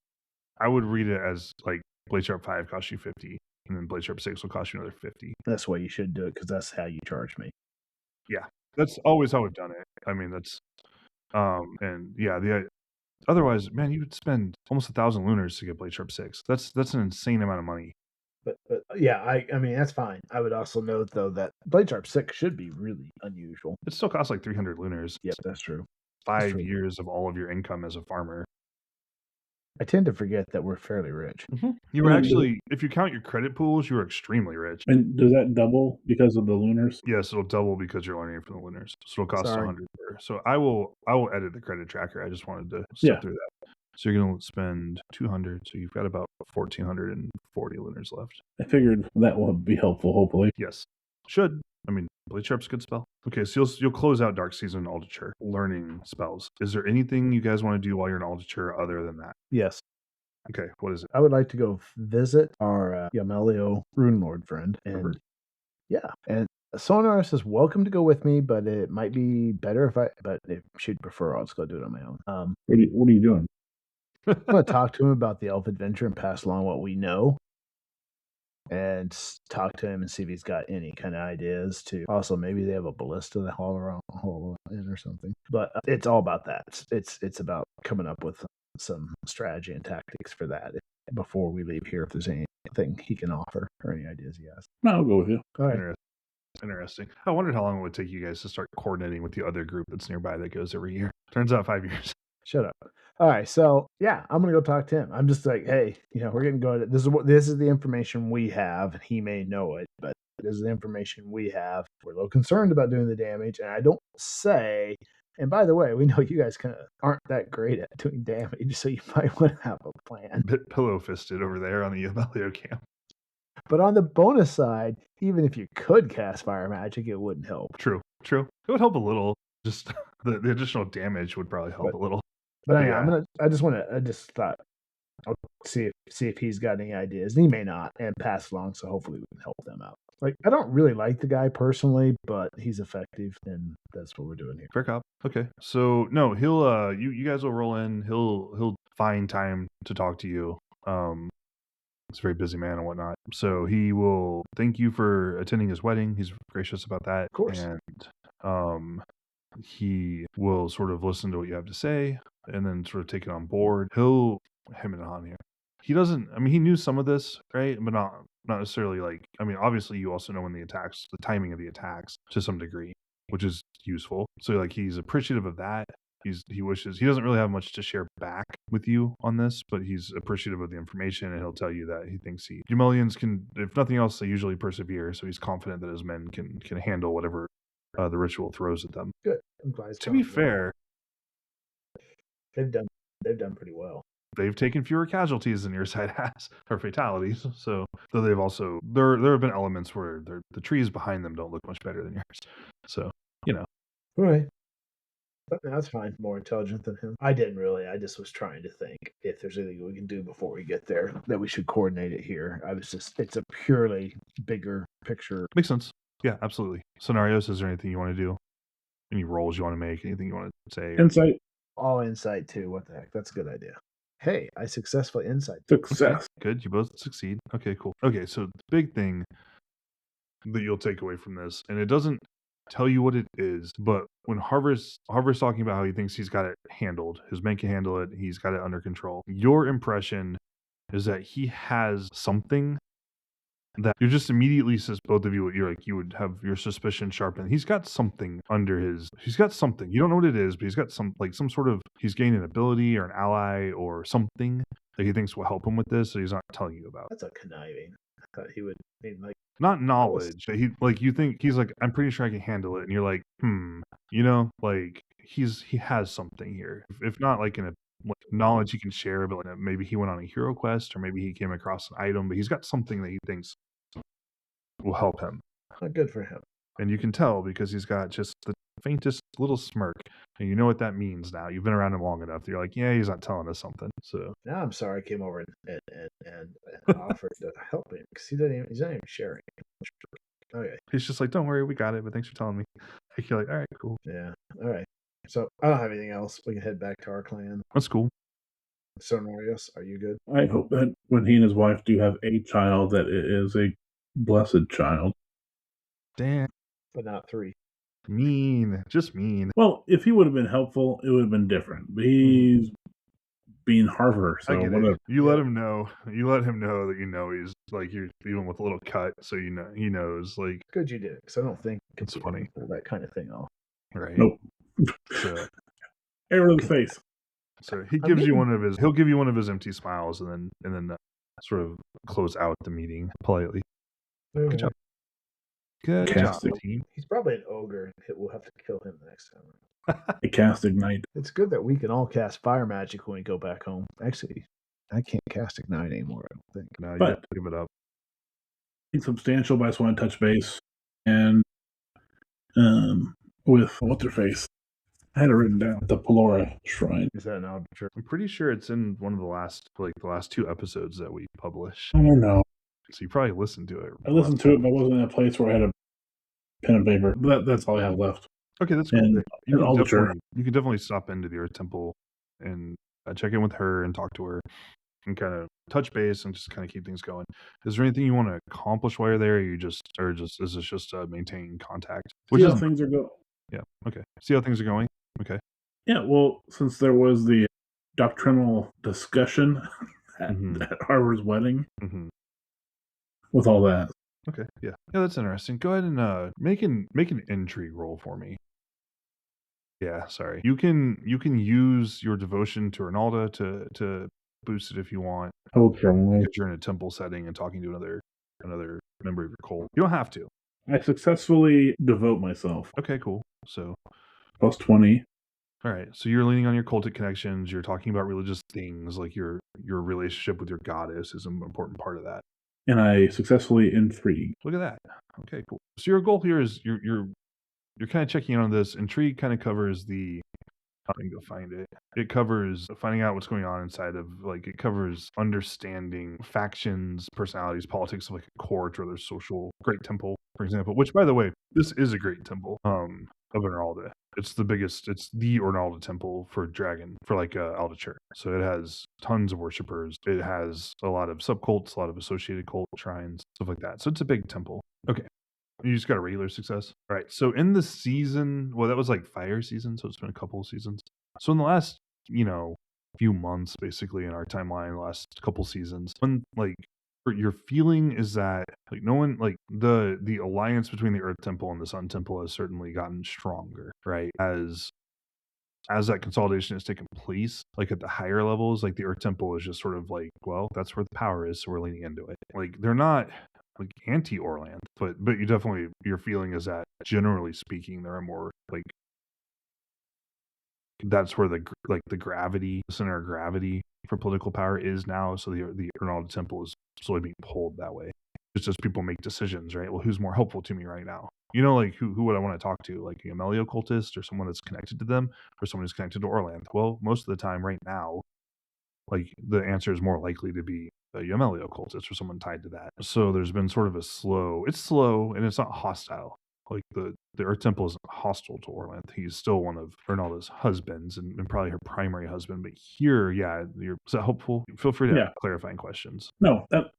I would read it as like Blade Sharp 5 costs you 50, and then Blade Sharp 6 will cost you another 50. That's why you should do it, because that's how you charge me. Yeah, that's always how we've done it. I mean, otherwise, man, you would spend almost 1,000 lunars to get Blade Sharp 6. That's an insane amount of money. But yeah, I mean, that's fine. I would also note, though, that Blade Sharp 6 should be really unusual. It still costs like 300 lunars. Yep, that's true. 5 years of all of your income as a farmer. I tend to forget that we're fairly rich. Mm-hmm. You were actually, if you count your credit pools, you were extremely rich. And does that double because of the lunars? Yes, it'll double because you're learning from the lunars. So it'll cost 100 per. So I will edit the credit tracker. I just wanted to step through that. So you're going to spend 200. So you've got about 1,440 lunars left. I figured that will be helpful, hopefully. Yes. Should. I mean, Blade Sharp's a good spell. Okay, so you'll close out Dark Season Altucher, learning spells. Is there anything you guys want to do while you're in Altucher other than that? Yes. Okay, what is it? I would like to go visit our Yamelio Rune Lord friend. And and Sonar says, welcome to go with me, but it might be better but if she'd prefer, I'll just go do it on my own. What are you doing? I'm going to talk to him about the elf adventure and pass along what we know. And talk to him and see if he's got any kind of ideas to. Also, maybe they have a ballista that haul in or something. But it's all about that. It's about coming up with some strategy and tactics for that before we leave here. If there's anything he can offer or any ideas he has. No, I'll go with you. All right. Interesting. I wondered how long it would take you guys to start coordinating with the other group that's nearby that goes every year. Turns out 5 years. Shut up. All right, so yeah, I'm gonna go talk to him. I'm just like, hey, we're getting good. This is the information we have. He may know it, but this is the information we have. We're a little concerned about doing the damage, and I don't say. And by the way, we know you guys kind of aren't that great at doing damage, so you might want to have a plan. Bit pillow-fisted over there on the Yamelio camp. But on the bonus side, even if you could cast fire magic, it wouldn't help. True. It would help a little. Just the additional damage would probably help a little. But anyway, I just thought I'll see if he's got any ideas. And he may not, and pass along, so hopefully we can help them out. Like, I don't really like the guy personally, but he's effective, and that's what we're doing here. Fair cop. Okay. So no, he'll you guys will roll in, he'll find time to talk to you. He's a very busy man and whatnot. So he will thank you for attending his wedding. He's gracious about that. Of course. And he will sort of listen to what you have to say and then sort of take it on board. He'll him and Han here. He doesn't. I mean, he knew some of this, right? But not necessarily like. I mean, obviously, you also know when the timing of the attacks to some degree, which is useful. So like, he's appreciative of that. He doesn't really have much to share back with you on this, but he's appreciative of the information, and he'll tell you that he thinks Yamelians can, if nothing else, they usually persevere. So he's confident that his men can handle whatever the ritual throws at them. Good. I'm glad. To be fair, they've done pretty well. They've taken fewer casualties than your side has, or fatalities. So, though they've also there have been elements where the trees behind them don't look much better than yours. So, All right. But that's fine. More intelligent than him. I didn't really. I just was trying to think if there's anything we can do before we get there that we should coordinate it here. It's a purely bigger picture. Makes sense. Yeah, absolutely. Scenarios, is there anything you want to do? Any rolls you want to make? Anything you want to say? Insight. All insight too. What the heck? That's a good idea. Hey, I successfully insight. Success. Okay, good. You both succeed. Okay, cool. Okay, so the big thing that you'll take away from this, and it doesn't tell you what it is, but when Harvard's talking about how he thinks he's got it handled, his men can handle it, he's got it under control. Your impression is that he has something that you're just immediately, says both of you, you would have your suspicion sharpened. He's got something he's got something. You don't know what it is, but he's got some sort of, he's gained an ability or an ally or something that he thinks will help him with this, so he's not telling you about. That's a conniving. I thought he would mean like not knowledge. You think he's like, I'm pretty sure I can handle it, and you're like, like he has something here. If not like in a like knowledge he can share, but like maybe he went on a hero quest, or maybe he came across an item, but he's got something that he thinks will help him. Good for him. And you can tell because he's got just the faintest little smirk, and you know what that means now. You've been around him long enough. You're like, yeah, he's not telling us something. So now I'm sorry I came over and offered to help him because he's not even sharing. Okay. He's just like, don't worry, we got it, but thanks for telling me. Like, you're like, all right, cool. Yeah. All right. So I don't have anything else. We can head back to our clan. That's cool. Sonorius, are you good? I hope that when he and his wife do have a child, that it is a blessed child. Damn. But not 3. Mean. Just mean. Well, if he would have been helpful, it would have been different. But he's being Harvard, so whatever. You let him know. You let him know that he's like, you're even with a little cut, so you know he knows. Like, good you did, because I don't think it's funny pull that kind of thing off. Right? Nope. So, every face. So he gives you one of his. He'll give you one of his empty smiles, and then sort of close out the meeting politely. Good job. Good job, team. He's probably an ogre. We'll have to kill him the next time. A cast ignite. It's good that we can all cast fire magic when we go back home. Actually, I can't cast ignite anymore, I don't think. No, you have to give it up. It's substantial, but I just want to touch base. And with what's her face? I had it written down. The Pelora Shrine. Is that an arbitrary? I'm pretty sure it's in one of the last 2 episodes that we publish. I don't know. So you probably listened to it. I listened to it, but I wasn't in a place where I had a pen and paper. That's all I have left. Okay, that's cool. And you can definitely stop into the Earth Temple and check in with her and talk to her and kind of touch base and just kind of keep things going. Is there anything you want to accomplish while you're there? Or is this just maintaining contact? See how things are going. Yeah. Okay. See how things are going. Okay. Yeah. Well, since there was the doctrinal discussion at Harvard's wedding, with all that. Okay. Yeah. Yeah, that's interesting. Go ahead and make an intrigue roll for me. Yeah, sorry. You can use your devotion to Ronaldo to boost it if you want. Okay. Because you're in a temple setting and talking to another member of your cult. You don't have to. I successfully devote myself. Okay, cool. So plus 20. All right. So you're leaning on your cultic connections. You're talking about religious things, like your relationship with your goddess is an important part of that. And I successfully intrigue. Look at that. Okay, cool. So your goal here is you're kind of checking in on this. Intrigue kind of covers the. I can go find it. It covers finding out what's going on inside of, like, it covers understanding factions, personalities, politics of like a court or their social great temple, for example. Which, by the way, this is a great temple of Ornalda. It's the biggest. It's the Ornalda temple for Dragon, for like Aldacher. So it has tons of worshippers. It has a lot of subcults, a lot of associated cult shrines, stuff like that. So it's a big temple. Okay. You just got a regular success. All right. So in the season, well, that was like fire season. So it's been a couple of seasons. So in the last, few months, basically in our timeline, the last couple seasons, when like your feeling is that like no one, like the alliance between the Earth Temple and the Sun Temple has certainly gotten stronger, right? As that consolidation has taken place, like at the higher levels, like the Earth Temple is just sort of like, well, that's where the power is, so we're leaning into it. Like they're not like anti-Orlanth, but you definitely, your feeling is that generally speaking, there are more like, that's where the gravity, the center of gravity for political power is now. So the Ornalda Temple is slowly being pulled that way. Just as people make decisions, right? Well, who's more helpful to me right now? Like who would I want to talk to? Like a Amelio cultist or someone that's connected to them, or someone who's connected to Orlanth? Well, most of the time right now, like the answer is more likely to be a Amelio cultist or someone tied to that. So there's been sort of it's slow and it's not hostile. Like the Earth Temple isn't hostile to Orlanth. He's still one of Ornalda's husbands and probably her primary husband. But here, yeah, is that helpful? Feel free to ask clarifying questions. No, that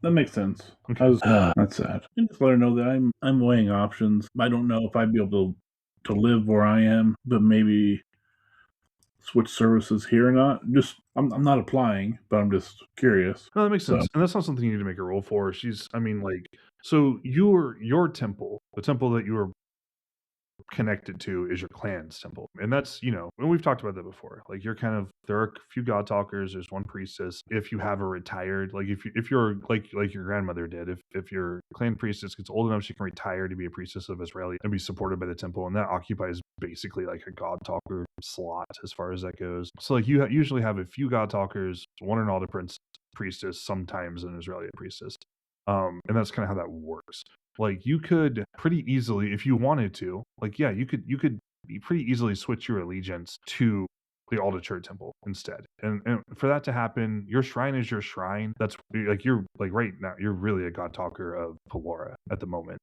makes sense. Okay. That's sad. And just let her know that I'm weighing options. I don't know if I'd be able to live where I am, but maybe switch services here or not. Just I'm not applying, but I'm just curious. No, that makes sense. And that's not something you need to make a roll for. So your temple, the temple that you were connected to is your clan's temple. And that's, and we've talked about that before. Like there are a few god talkers, there's one priestess. If you have a retired, like if you're like your grandmother did, if your clan priestess gets old enough, she can retire to be a priestess of Israeli and be supported by the temple. And that occupies basically like a god talker slot as far as that goes. So like you usually have a few god talkers, one an Alder priestess, sometimes an Israeli priestess. And that's kind of how that works. Like you could pretty easily, if you wanted to, like you could pretty easily switch your allegiance to the Alderchurch temple instead. And for that to happen, your shrine is your shrine. That's like you're like right now you're really a god talker of Pelora at the moment.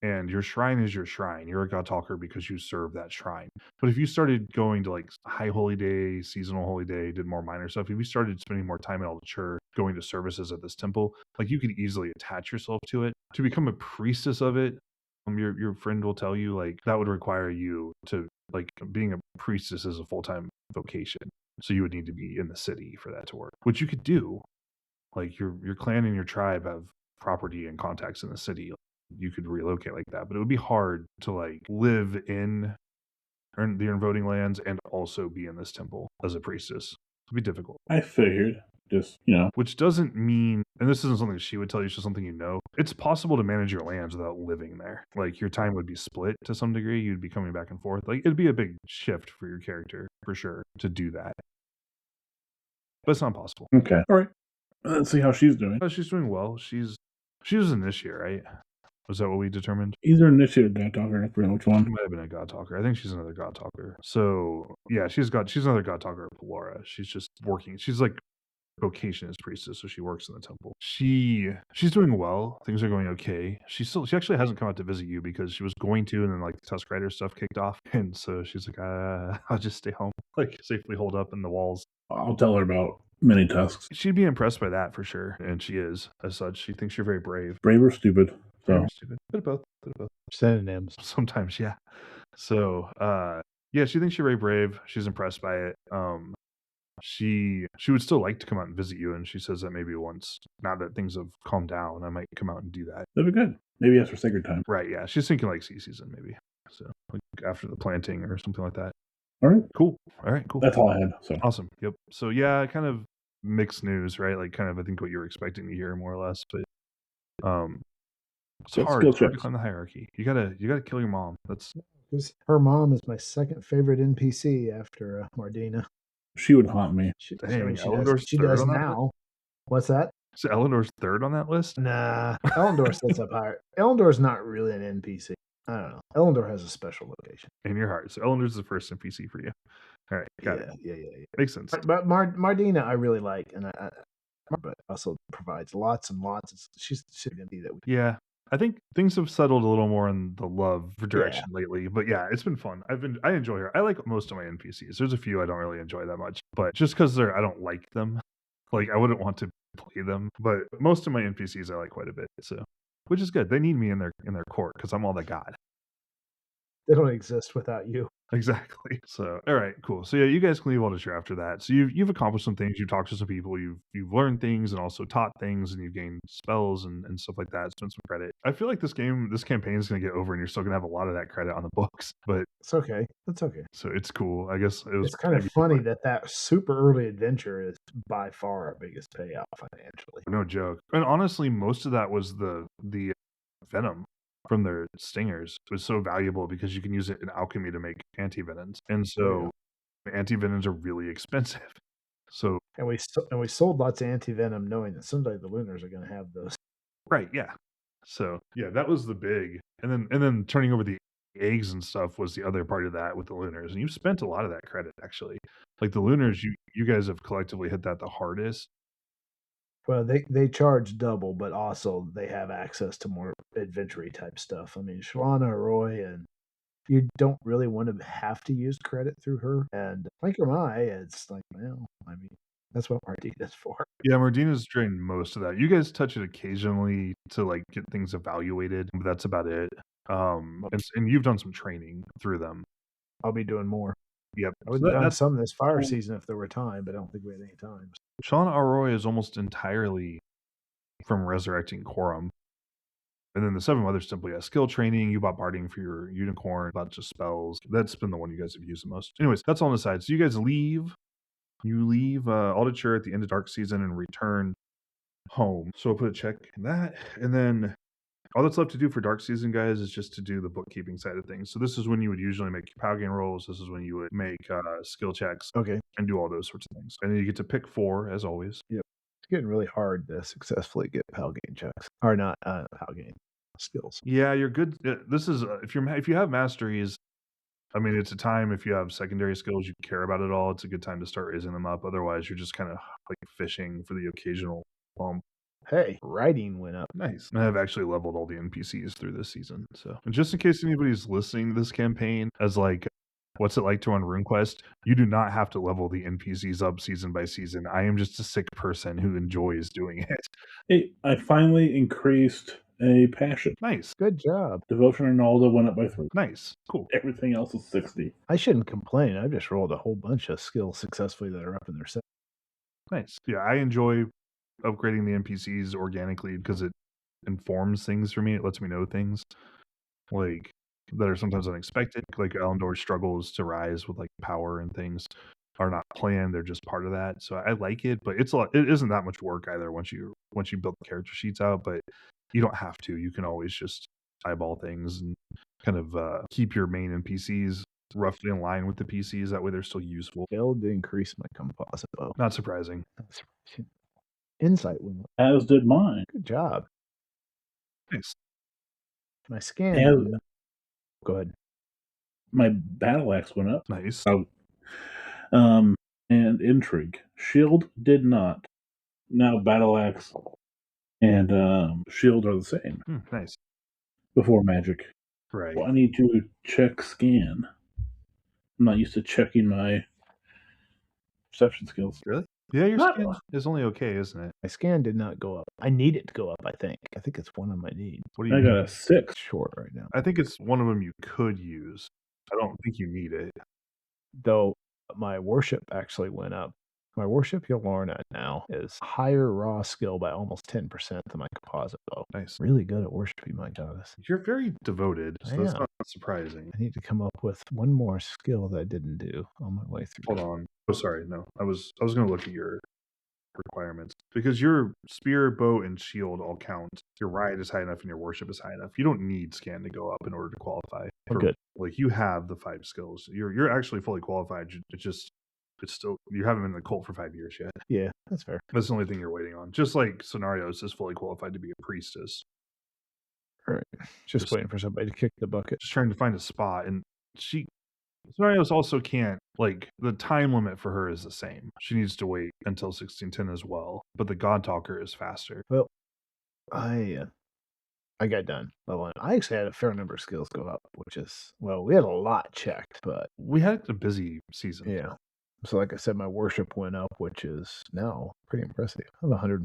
And your shrine is your shrine. You're a god talker because you serve that shrine. But if you started going to like High Holy Day, Seasonal Holy Day, did more minor stuff, if you started spending more time at Alderchurch, going to services at this temple, like you could easily attach yourself to it. To become a priestess of it, your friend will tell you like that would require you to like being a priestess is a full-time vocation. So you would need to be in the city for that to work, which you could do. Like your clan and your tribe have property and contacts in the city. You could relocate like that, but it would be hard to like live in the voting lands and also be in this temple as a priestess. It'd be difficult. I figured, just which doesn't mean, and this isn't something she would tell you, it's just something it's possible to manage your lands without living there. Like your time would be split to some degree. You'd be coming back and forth. Like it'd be a big shift for your character for sure to do that, but it's not possible. Okay, all right. Let's see how she's doing. She's doing well. She was in this year, right? Was that what we determined? Either initiate or god talker. I forget which one. She might have been a god talker. I think she's another god talker. So yeah, she's another god talker at Pelora. She's just working. She's like vocation as priestess, so she works in the temple. She's doing well. Things are going okay. She actually hasn't come out to visit you because she was going to, and then like the Tusk Rider stuff kicked off, and so she's like, I'll just stay home, like safely holed up in the walls. I'll tell her about mini tusks. She'd be impressed by that for sure, and she is as such. She thinks you're very brave. Brave or stupid? So stupid. Bit of both. Synonyms. Sometimes, yeah. So, yeah, she thinks you're very brave. She's impressed by it. She would still like to come out and visit you, and she says that maybe once, now that things have calmed down, I might come out and do that. That'd be good. Maybe after Sacred Time. Right, yeah. She's thinking like sea season, maybe. So, like after the planting or something like that. All right. Cool. All right, cool. That's all I had. So awesome. Yep. So, yeah, kind of mixed news, right? Like kind of, I think what you were expecting to hear more or less, but it's hard to climb the hierarchy. You gotta kill your mom. That's her mom is my second favorite NPC after Mardina. She would haunt me. She does now. What's that? So Elendor's third on that list? Nah, Elendor sits up higher. Elendor's not really an NPC. I don't know. Elendor has a special location in your heart. So Elendor's the first NPC for you. All right, got it. Yeah. Makes sense. But Mardina, I really like, and but also provides lots and lots. She's going to be that. Yeah, I think things have settled a little more in the love direction lately. But yeah, it's been fun. I enjoy her. I like most of my NPCs. There's a few I don't really enjoy that much, but just because I don't like them, like I wouldn't want to play them. But most of my NPCs I like quite a bit. So, which is good. They need me in their court because I'm all they got. They don't exist without you. Exactly. So, all right, cool. So yeah, you guys can leave Aldershire after that. So you've accomplished some things. You've talked to some people. You've learned things and also taught things, and you've gained spells and stuff like that. Spent some credit. I feel like this campaign is going to get over, and you're still going to have a lot of that credit on the books. But it's okay. That's okay. So it's cool. I guess it's kind of funny that super early adventure is by far our biggest payout financially. No joke. And honestly, most of that was the venom from their stingers was so valuable because you can use it in alchemy to make anti-venoms, and so anti-venoms are really expensive. So and we sold lots of anti-venom knowing that someday the Lunars are going to have those. Right. Yeah. So yeah, that was the big, and then turning over the eggs and stuff was the other part of that with the Lunars, and you've spent a lot of that credit actually. Like the Lunars, you guys have collectively hit that the hardest. Well, they charge double, but also they have access to more adventure type stuff. I mean, Shalana Roy, and you don't really want to have to use credit through her. And like Ramai, it's like, well, I mean, that's what Mardina's for. Yeah, Mardina's drained most of that. You guys touch it occasionally to like get things evaluated, but that's about it. And you've done some training through them. I'll be doing more. Yep. I would have done some this fire season if there were time, but I don't think we had any time. Shalana Aroy is almost entirely from resurrecting Quorum. And then the 7 others simply has skill training. You bought barding for your unicorn, a bunch of spells. That's been the one you guys have used the most. Anyways, that's all on the side. So you guys leave. You leave Aldicher at the end of Dark Season and return home. So I'll put a check in that. And then all that's left to do for Dark Season, guys, is just to do the bookkeeping side of things. So this is when you would usually make your power gain rolls. This is when you would make skill checks Okay. and do all those sorts of things. And then you get to pick 4, as always. Yep. It's getting really hard to successfully get Palgain checks. Or not Palgain skills. Yeah, you're good. This is if you have masteries, I mean, it's a time if you have secondary skills you care about it all. It's a good time to start raising them up. Otherwise, you're just kind of like fishing for the occasional bump. Hey, writing went up. Nice. I have actually leveled all the NPCs through this season. So, and just in case anybody's listening to this campaign as like, what's it like to run RuneQuest? You do not have to level the NPCs up season by season. I am just a sick person who enjoys doing it. Hey, I finally increased a passion. Nice. Good job. Devotion and Alda went up by 3. Nice. Cool. Everything else is 60. I shouldn't complain. I've just rolled a whole bunch of skills successfully that are up in their set. Nice. Yeah, I enjoy upgrading the NPCs organically because it informs things for me. It lets me know things like that are sometimes unexpected. Like Elendor's struggles to rise with like power and things are not planned; they're just part of that. So I like it, but it's a lot. It isn't that much work either once you build the character sheets out. But you don't have to. You can always just eyeball things and kind of keep your main NPCs roughly in line with the PCs. That way, they're still useful. Failed to increase my composite bow. Not surprising. Insight went up. As did mine. Good job. Nice. My scan. And Go ahead. my battle axe went up. Nice. And intrigue. Shield did not. Now battle axe and shield are the same Nice. before magic. Right. Well, I need to check scan. I'm not used to checking my perception skills. Really? Yeah, your Not- skin is only okay, isn't it? My scan did not go up. I need it to go up, I think. I think it's one of my needs. What do you I mean? got a 6. It's short right now. I think it's one of them you could use. I don't think you need it. Though my worship actually went up. My worship Yolorna now is higher raw skill by almost 10% than my composite bow. Nice. Really good at worshiping my goddess. You're very devoted, so that's I am. not surprising. I need to come up with one more skill that I didn't do on my way through. Hold on. Oh, sorry. No, I was going to look at your requirements because your spear, bow, and shield all count. Your ride is high enough and your worship is high enough. You don't need scan to go up in order to qualify. Oh, good. Like you have the 5 skills. You're actually fully qualified. It's still you haven't been in the cult for 5 years yet. Yeah, that's fair. That's the only thing you're waiting on. Just like Scenarios is fully qualified to be a priestess. All right. Just Just- waiting for somebody to kick the bucket. Just trying to find a spot, and Scenarios also can't, like, the time limit for her is the same. She needs to wait until 1610 as well, but the God Talker is faster. Well, I got done leveling. I actually had a fair number of skills go up, which is, well, we had a lot checked, but We had a busy season. yeah. So like I said, my worship went up, which is now pretty impressive. I'm 140%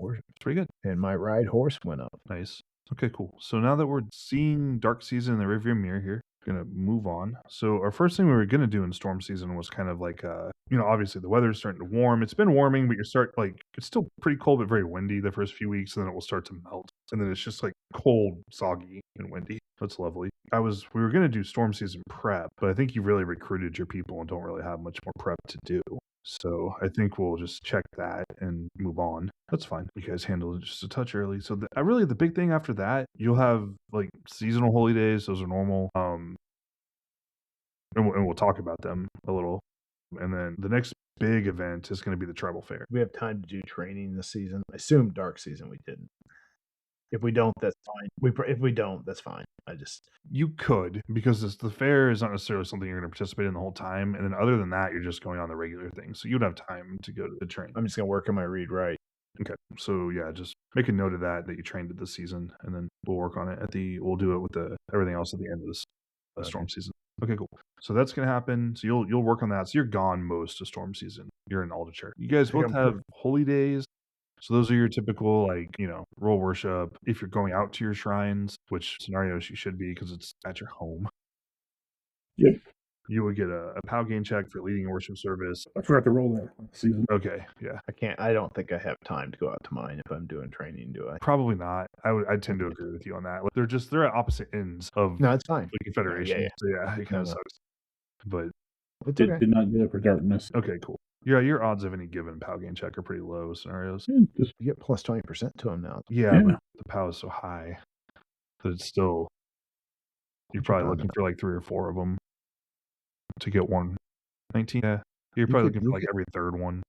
worship. It's pretty good. And my ride horse went up. Nice. Okay, cool. So now that we're seeing Dark Season in the rearview mirror here, gonna move on. So our first thing we were gonna do in Storm Season was kind of like obviously the weather's starting to warm. It's been warming, but it's still pretty cold but very windy the first few weeks, and then it will start to melt. And then it's just like cold, soggy, and windy. That's lovely. We were gonna do Storm Season prep, but I think you really recruited your people and don't really have much more prep to do. So I think we'll just check that and move on. That's fine. You guys handled it just a touch early. So really the big thing after that, you'll have like seasonal holy days. Those are normal. And we'll talk about them a little. And then the next big event is going to be the tribal fair. We have time to do training this season. I assume dark season we didn't. If we don't, that's fine. If we don't, that's fine. You could, because the fair is not necessarily something you're going to participate in the whole time. And then other than that, you're just going on the regular thing. So you'd have time to go to the train. I'm just gonna work on my read right. Okay. So yeah, just make a note of that you trained it this season, and then we'll work on it we'll do it with everything else at the end of this storm season. Okay, cool. So that's gonna happen. So you'll work on that. So you're gone most of storm season. You're in Aldicher. You guys both have holy days. So those are your typical, roll worship. If you're going out to your shrines, which scenarios you should be because it's at your home. Yep. you would get a POW gain check for leading a worship service. I forgot to roll that season. Okay, yeah. I don't think I have time to go out to mine if I'm doing training, do I? Probably not. I tend to agree with you on that. Like, they're at opposite ends of No, it's fine. the Confederation. yeah. So yeah, it kind of No. sucks. But It's okay. Did not get it for darkness. okay, cool. Yeah, your odds of any given POW gain check are pretty low scenarios. Yeah, just You get plus 20% to them now. Yeah, Yeah. but the POW is so high that it's still you're What's your probably POW looking now? for like 3 or 4 of them to get 119. Yeah, you're You probably could- looking you for like could- every third one.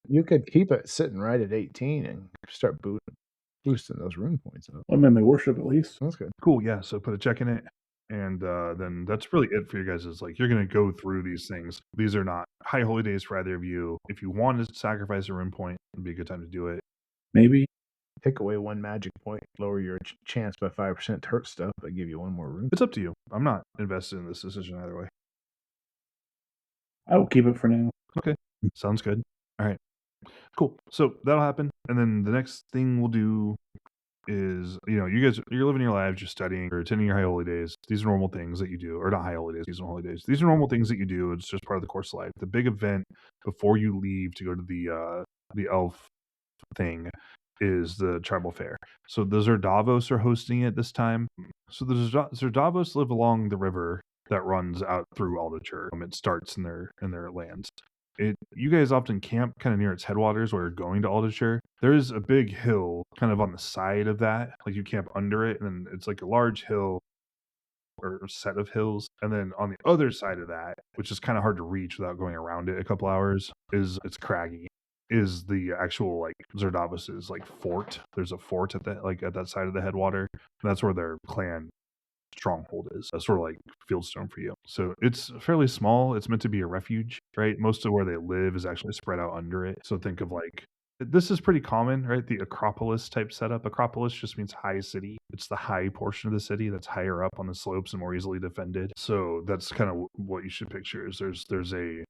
You could keep it sitting right at 18 and start boosting those rune points up. I'm in my worship at least. That's good. Cool. Yeah. So put a check in it. And then that's really it for you guys. Is like you're going to go through these things. These are not high holy days for either of you. If you want to sacrifice a rune point, it'd be a good time to do it. Maybe. Take away one magic point, lower your chance by 5% to hurt stuff, but give you one more rune. It's up to you. I'm not invested in this decision either way. I will keep it for now. Sounds good. All right. Cool. So that'll happen. And then the next thing we'll do is, you guys, you're living your lives, you're studying, or attending your high holy days. These are normal things that you do, or not high holy days, these are holy days. These are normal things that you do. It's just part of the course of life. The big event before you leave to go to the elf thing is the tribal fair. So the Zerdavos are hosting it this time. So the Zerdavos live along the river that runs out through Aldacher. It starts in their lands. You guys often camp kind of near its headwaters where you're going to Aldacher. There's a big hill kind of on the side of that. Like you camp under it, and then it's like a large hill or set of hills. And then on the other side of that, which is kind of hard to reach without going around it a couple hours, it's craggy. Is the actual like Zerdavos's like fort. There's a fort at that side of the headwater. And that's where their clan stronghold is. That's sort of like Fieldstone for you. So it's fairly small. It's meant to be a refuge, right? Most of where they live is actually spread out under it. So think of like this is pretty common, right? The Acropolis type setup. Acropolis just means high city. It's the high portion of the city that's higher up on the slopes and more easily defended. So that's kind of what you should picture. Is there's a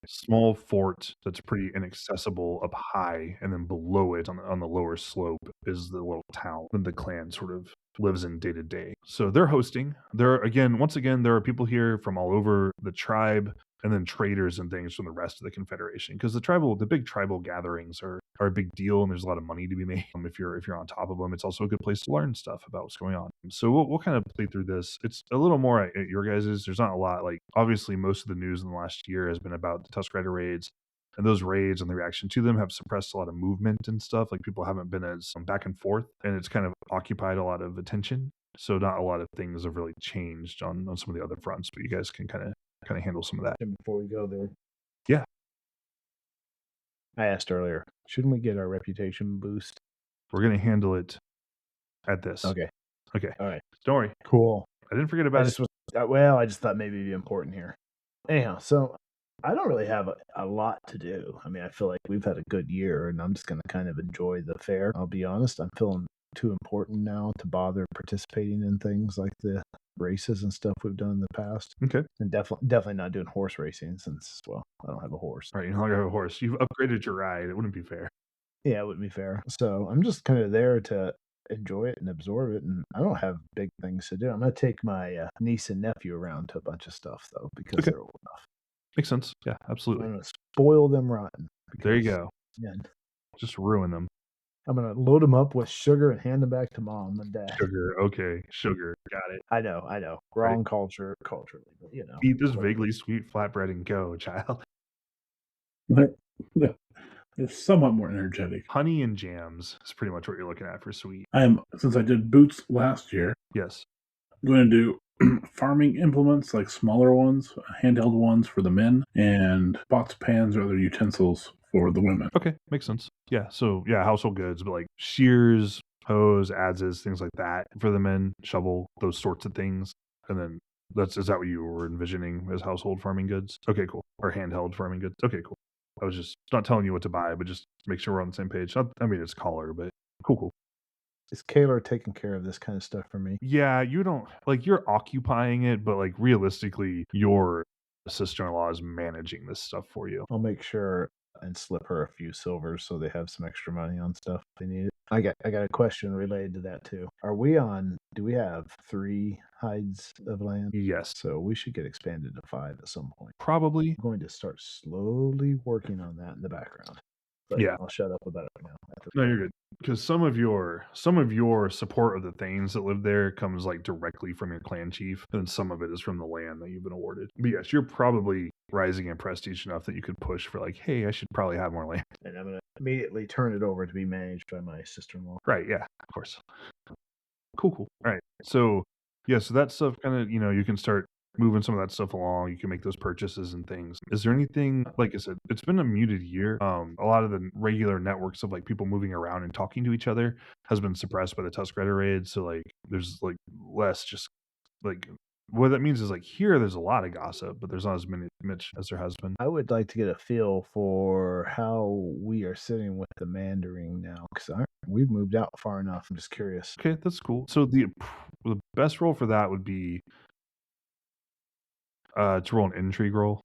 small fort that's pretty inaccessible up high, and then below it on the lower slope is the little town that the clan sort of lives in day to day. So they're hosting. Once again, there are people here from all over the tribe, and then traders and things from the rest of the Confederation. Because the big tribal gatherings are a big deal, and there's a lot of money to be made if you're on top of them. It's also a good place to learn stuff about what's going on. So we'll kind of play through this. It's a little more at your guys's. There's not a lot. Like obviously, most of the news in the last year has been about the Tusk Rider raids. And those raids and the reaction to them have suppressed a lot of movement and stuff. Like people haven't been as back and forth, and it's kind of occupied a lot of attention. So not a lot of things have really changed on some of the other fronts, but you guys can kind of handle some of that. And before we go there, Yeah. I asked earlier, shouldn't we get our reputation boost? We're going to handle it at this. Okay. All right. Don't worry. Cool. I didn't forget I about it. just I just thought maybe it'd be important here. Anyhow, so I don't really have a lot to do. I mean, I feel like we've had a good year, and I'm just going to kind of enjoy the fair. I'll be honest, I'm feeling too important now to bother participating in things like the races and stuff we've done in the past. Okay. And definitely not doing horse racing since, well, I don't have a horse. All right. You no longer have a horse. You've upgraded your ride. It wouldn't be fair. Yeah, it wouldn't be fair. So I'm just kind of there to enjoy it and absorb it, and I don't have big things to do. I'm going to take my niece and nephew around to a bunch of stuff, though, because Okay. they're old enough. Makes sense. Yeah, I'm absolutely. going to spoil them rotten. There you because, go. Yeah, Just ruin them. I'm going to load them up with sugar and hand them back to mom and dad. Sugar. Okay. Sugar. Got it. I know. Wrong culturally, but Eat this vaguely sweet flatbread and go, child. They're somewhat more energetic. Honey and jams is pretty much what you're looking at for sweet. Since I did boots last year, Yes. I'm going to do farming implements, like smaller ones, handheld ones for the men, and pots, pans, or other utensils for the women. Okay. Makes sense. Yeah. So, yeah, household goods, but like shears, hoes, adzes, things like that for the men, shovel, those sorts of things. And then is that what you were envisioning as household farming goods? Okay, cool. Or handheld farming goods. Okay, cool. I was just not telling you what to buy, but just make sure we're on the same page. It's color, but cool. Is Kaylor taking care of this kind of stuff for me? Yeah, you don't like you're occupying it, but like realistically, your sister-in-law is managing this stuff for you. I'll make sure and slip her a few silvers so they have some extra money on stuff if they need it. I got a question related to that too. Do we have 3 hides of land? Yes, So we should get expanded to 5 at some point. probably. I'm going to start slowly working on that in the background. But Yeah. I'll shut up about it now. No, you're good. Because some of your support of the Thanes that live there comes like directly from your clan chief, and some of it is from the land that you've been awarded. But yes, you're probably rising in prestige enough that you could push for like, hey, I should probably have more land. And I'm gonna immediately turn it over to be managed by my sister-in-law. Right, yeah, of course. Cool. All right. So yeah, so that stuff kind of, you can start moving some of that stuff along. You can make those purchases and things. Is there anything, like I said, it's been a muted year. A lot of the regular networks of like people moving around and talking to each other has been suppressed by the Tusk Rider raid. So like there's like less just like what that means is like here there's a lot of gossip, but there's not as much as there has been. I would like to get a feel for how we are sitting with the Mandarin now, because we've moved out far enough. I'm just curious. Okay, that's cool. So the best roll for that would be to roll an intrigue roll,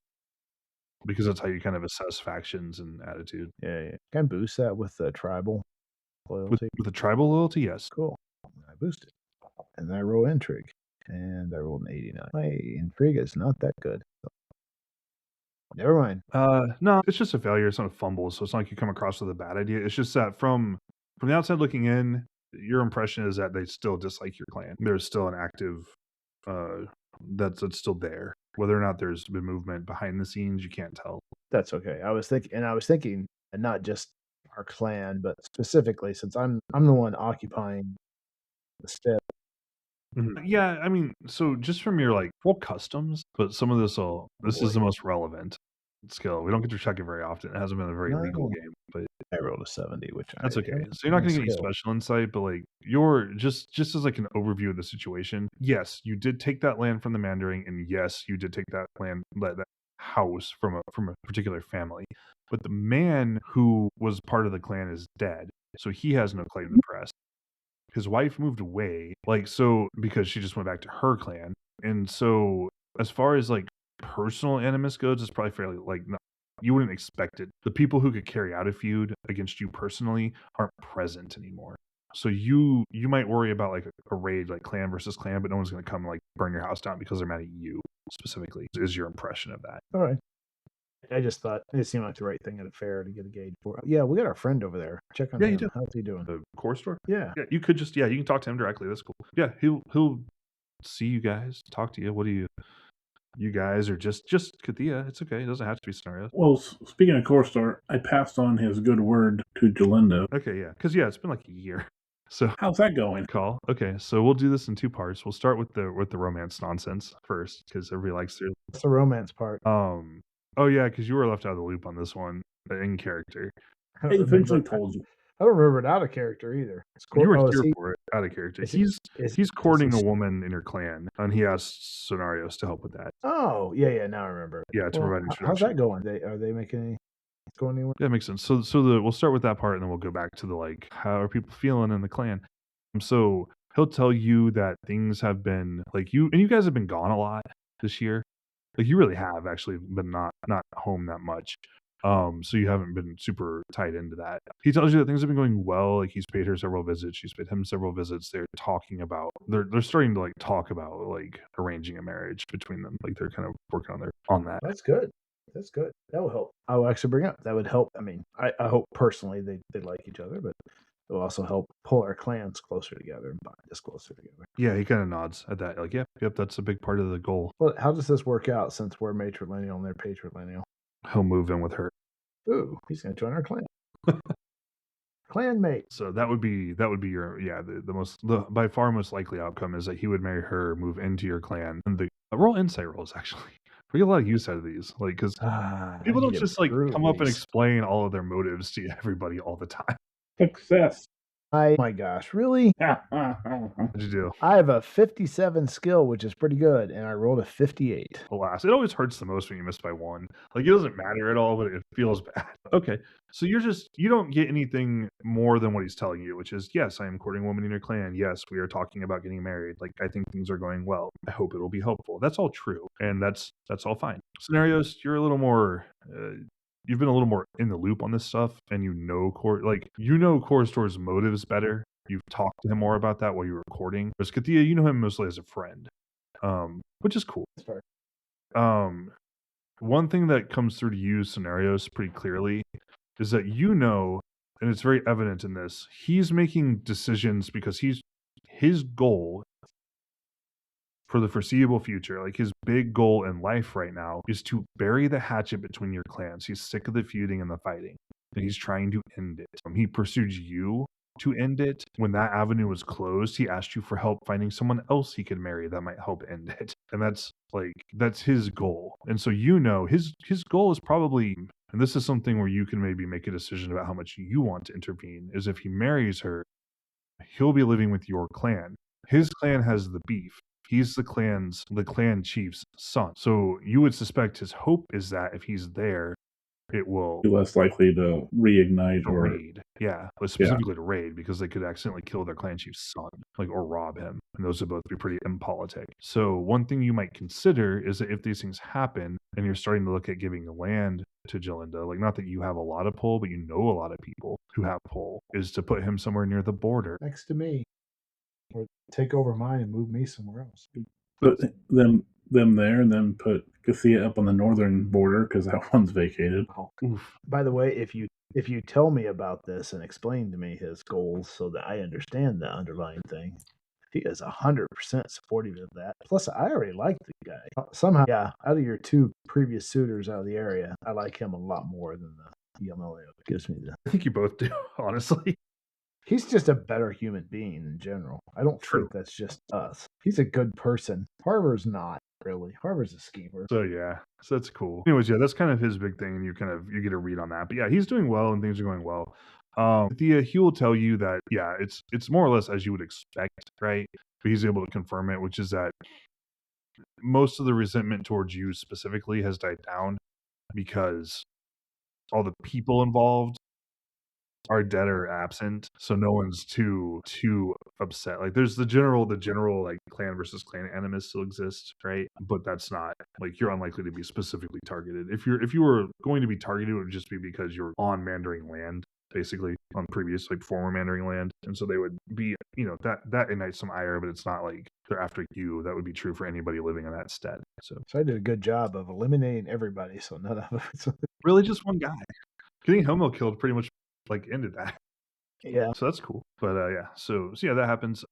because that's how you kind of assess factions and attitude. Yeah. Can I boost that with the tribal loyalty? With the tribal loyalty, yes. Cool. I boosted. And then I roll intrigue. And I rolled an 89. My intrigue is not that good. So. Never mind. No, it's just a failure. It's not a fumble, so it's not like you come across with a bad idea. It's just that from the outside looking in, your impression is that they still dislike your clan. There's still an active that's still there. Whether or not there's been movement behind the scenes, you can't tell. That's okay. I was thinking, and not just our clan, but specifically since I'm the one occupying the step. Yeah, I mean, so just from your like roll customs, but some of this is the most relevant skill. We don't get to check it very often. It hasn't been a very legal game, but I rolled a 70, which that's okay. So you're not going to get any special insight, but like you're just as like an overview of the situation. Yes, you did take that land from the Mandarin, and yes, you did take that land, that house from a particular family. But the man who was part of the clan is dead, so he has no claim to press. His wife moved away, because she just went back to her clan. And so as far as like personal animus goes, it's probably fairly you wouldn't expect it. The people who could carry out a feud against you personally aren't present anymore. So you might worry about like a raid, like clan versus clan, but no one's going to come and like burn your house down because they're mad at you specifically. Is your impression of that? All right. I just thought it seemed like the right thing at a fair to get a gauge for. Yeah, we got our friend over there. Check on him. You do. How's he doing? The core store? Yeah. You could just you can talk to him directly. That's cool. Yeah, he'll see you guys, talk to you. What do you guys are just Kathia. It's okay. It doesn't have to be scenarios. Well, speaking of core store, I passed on his good word to Jalinda. Okay, yeah, because it's been like a year. So how's that going? Call. Okay, so we'll do this in 2 parts. We'll start with the romance nonsense first, because everybody likes their. What's the romance part? Oh yeah, because you were left out of the loop on this one in character. I eventually told you. I don't remember it out of character either. You were here for it out of character. He's courting a woman in your clan, and he asked Scenarios to help with that. Oh yeah. Now I remember. Yeah, to provide introduction. How's that going? Are they making any? Going anywhere? Yeah, makes sense. So we'll start with that part, and then we'll go back to the like, how are people feeling in the clan? So he'll tell you that things have been like you guys have been gone a lot this year. Like you really have actually been not home that much. So you haven't been super tied into that. He tells you that things have been going well. Like he's paid her several visits. She's paid him several visits. They're talking about they're starting to like talk about like arranging a marriage between them. Like they're kind of working on that. That's good. That's good. That will help. I will actually bring up that would help. I mean, I hope personally they like each other, but it will also help pull our clans closer together and bind us closer together. Yeah, he kind of nods at that. Like, yep, that's a big part of the goal. Well, how does this work out since we're matrilineal and they're patrilineal? He'll move in with her. Ooh, he's going to join our clan. Clanmate. So that would be your the by far most likely outcome is that he would marry her, move into your clan, and the roll insight rolls actually. We get a lot of use out of these, like because people don't just like come up and explain all of their motives to everybody all the time. Success. Oh my gosh, really? What'd you do? I have a 57 skill, which is pretty good, and I rolled a 58. Alas, it always hurts the most when you miss by 1. Like it doesn't matter at all, but it feels bad. Okay, so you don't get anything more than what he's telling you, which is yes, I am courting a woman in your clan. Yes, we are talking about getting married. Like I think things are going well. I hope it will be helpful. That's all true, and that's all fine. Scenarios, you're a little more. you've been a little more in the loop on this stuff, and Korstor's motives better. You've talked to him more about that while you're recording. Whereas Kathia, you know him mostly as a friend, which is cool. That's fair. One thing that comes through to you scenarios pretty clearly is that and it's very evident in this, he's making decisions because his goal for the foreseeable future, like his big goal in life right now, is to bury the hatchet between your clans. He's sick of the feuding and the fighting, and he's trying to end it. He pursued you to end it. When that avenue was closed, he asked you for help finding someone else he could marry that might help end it. And that's his goal. And so his goal is probably, and this is something where you can maybe make a decision about how much you want to intervene, is if he marries her, he'll be living with your clan. His clan has the beef. He's the clan chief's son. So you would suspect his hope is that if he's there, it will be less likely to reignite or raid. Yeah, but specifically to raid, because they could accidentally kill their clan chief's son, or rob him, and those would both be pretty impolitic. So one thing you might consider is that if these things happen and you're starting to look at giving land to Jalinda, like, not that you have a lot of pull, but you know a lot of people who have pull, is to put him somewhere near the border next to me, or take over mine and move me somewhere else. Put them there, and then put Kathia up on the northern border because that one's vacated. Oh. By the way, if you tell me about this and explain to me his goals so that I understand the underlying thing, he is 100% supportive of that. Plus, I already like the guy. Somehow, yeah, out of your two previous suitors out of the area, I like him a lot more than the Yamelio. Gives me the. I think you both do, honestly. He's just a better human being in general. I don't think that's just us. He's a good person. Harbor's not really. Harbor's a schemer. So yeah, so that's cool. Anyways, yeah, that's kind of his big thing, and you get a read on that. But yeah, he's doing well and things are going well. He will tell you that it's more or less as you would expect, right? But he's able to confirm it, which is that most of the resentment towards you specifically has died down because all the people involved are dead or absent, so no one's too upset. Like, there's the general like clan versus clan animus still exists, right? But that's not, like, you're unlikely to be specifically targeted. If you were going to be targeted, it would just be because you're on Mandarin land, basically, on previous, like, former Mandarin land, and so they would be, that ignites some ire, but it's not like they're after you. That would be true for anybody living in that stead. So I did a good job of eliminating everybody, so none of it's really just one guy. Getting Homo killed pretty much ended that. Yeah. So that's cool. But yeah, so yeah, that happens.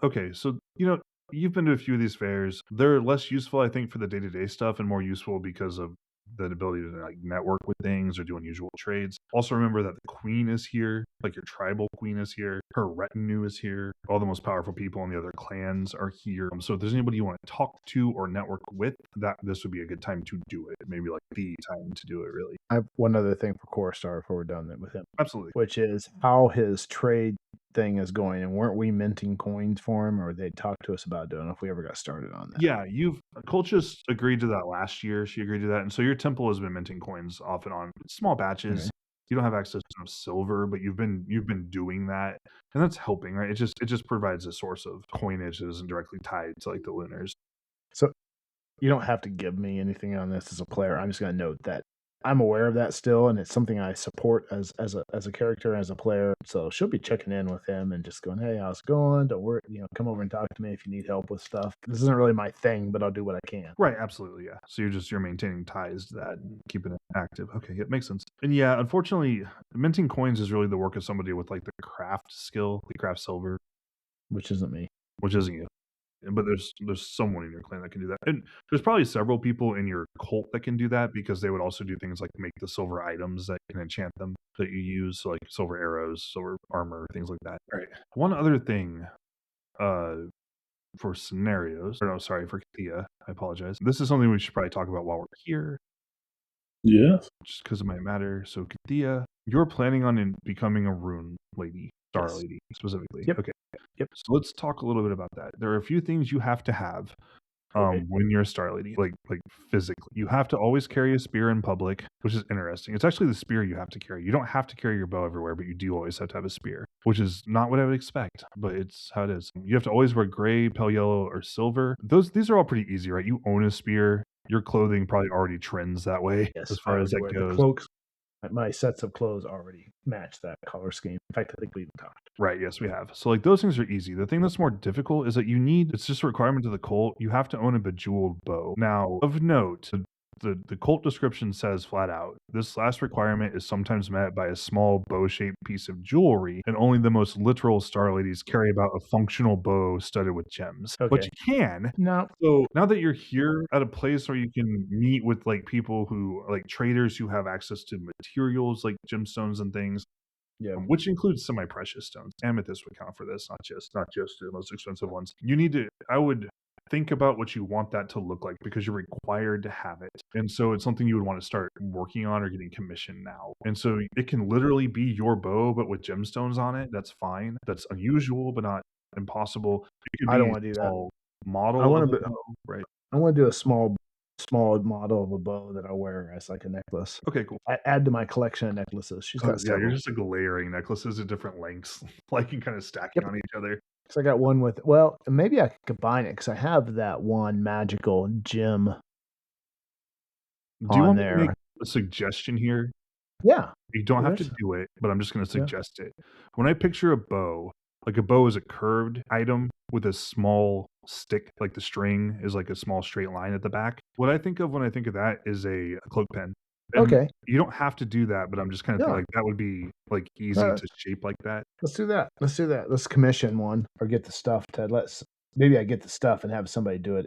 Okay, so you've been to a few of these fairs. They're less useful, I think, for the day-to-day stuff, and more useful because of the ability to, like, network with things or do unusual trades. Also remember that the queen is here, like your tribal queen is here, her retinue is here, all the most powerful people in the other clans are here. So if there's anybody you want to talk to or network with, this would be a good time to do it. Maybe like the time to do it, really. I have one other thing for Korstor before we're done with him. Absolutely. Which is how his trade thing is going, and weren't we minting coins for him, or they talked to us about doing it if we ever got started on that? Yeah, Colchis agreed to that last year. She agreed to that, and so your temple has been minting coins off and on, small batches. Okay. You don't have access to silver, but you've been doing that, and that's helping, right? It just provides a source of coinage that isn't directly tied to, like, the lunars. So you don't have to give me anything on this as a player. I'm just going to note that I'm aware of that still, and it's something I support as a character, as a player. So she'll be checking in with him and just going, "Hey, how's it going? Don't worry, come over and talk to me if you need help with stuff." This isn't really my thing, but I'll do what I can. Right, absolutely, yeah. So you're maintaining ties to that and keeping it active. Okay, it makes sense. And yeah, unfortunately, minting coins is really the work of somebody with, like, the craft skill, the craft silver, which isn't me. Which isn't you. But there's someone in your clan that can do that, and there's probably several people in your cult that can do that, because they would also do things like make the silver items that can enchant them that you use, so, like, silver arrows, silver armor, things like that. All right. One other thing, for scenarios, or no, sorry, for Kathia, I apologize. This is something we should probably talk about while we're here. Yes. Just because it might matter. So Kathia, you're planning on becoming a rune lady, star lady specifically. Yep. Okay. Yep. So let's talk a little bit about that. There are a few things you have to have when you're a star lady, like physically. You have to always carry a spear in public, which is interesting. It's actually the spear you have to carry. You don't have to carry your bow everywhere, but you do always have to have a spear, which is not what I would expect, but it's how it is. You have to always wear gray, pale yellow, or silver. These are all pretty easy, right? You own a spear. Your clothing probably already trends that way, as far as that goes. Cloaks My sets of clothes already match that color scheme. In fact, I think we even talked. Right, yes, we have. So, like, those things are easy. The thing that's more difficult is that it's just a requirement of the cult, you have to own a bejeweled bow. Now, of note, the cult description says flat out, this last requirement is sometimes met by a small bow-shaped piece of jewelry, and only the most literal star ladies carry about a functional bow studded with gems. But Okay. you can. No, So now that you're here at a place where you can meet with like people who like traders who have access to materials like gemstones and things, yeah, which includes semi-precious stones. Amethyst would count for this, not just the most expensive ones. You need to, I would think about what you want that to look like because you're required to have it. And so it's something you would want to start working on or getting commissioned now. And so it can literally be your bow, but with gemstones on it. That's fine. That's unusual, but not impossible. It could I don't be want to do a that. small model I want of to. a bow, right? I want to do a small model of a bow that I wear as like a necklace. Okay, cool. Add to my collection of necklaces. She's got Yeah, you're several. just like layering necklaces at different lengths, like and kind of stacking Yep. on each other. So I got one with. Well, maybe I could combine it because I have that one magical gem Do you on want me to there. make a suggestion here? Yeah. You don't have to Yes. do it, but I'm just going to Yeah. suggest it. When I picture a bow, like a bow is a curved item with a small stick, like the string is like a small straight line at the back. What I think of when I think of that is a cloak pen. And Okay. you don't have to do that, but I'm just kind of Yeah. thinking like that would be like easy to shape like that. Let's do that. Let's commission one or get the stuff to maybe I get the stuff and have somebody do it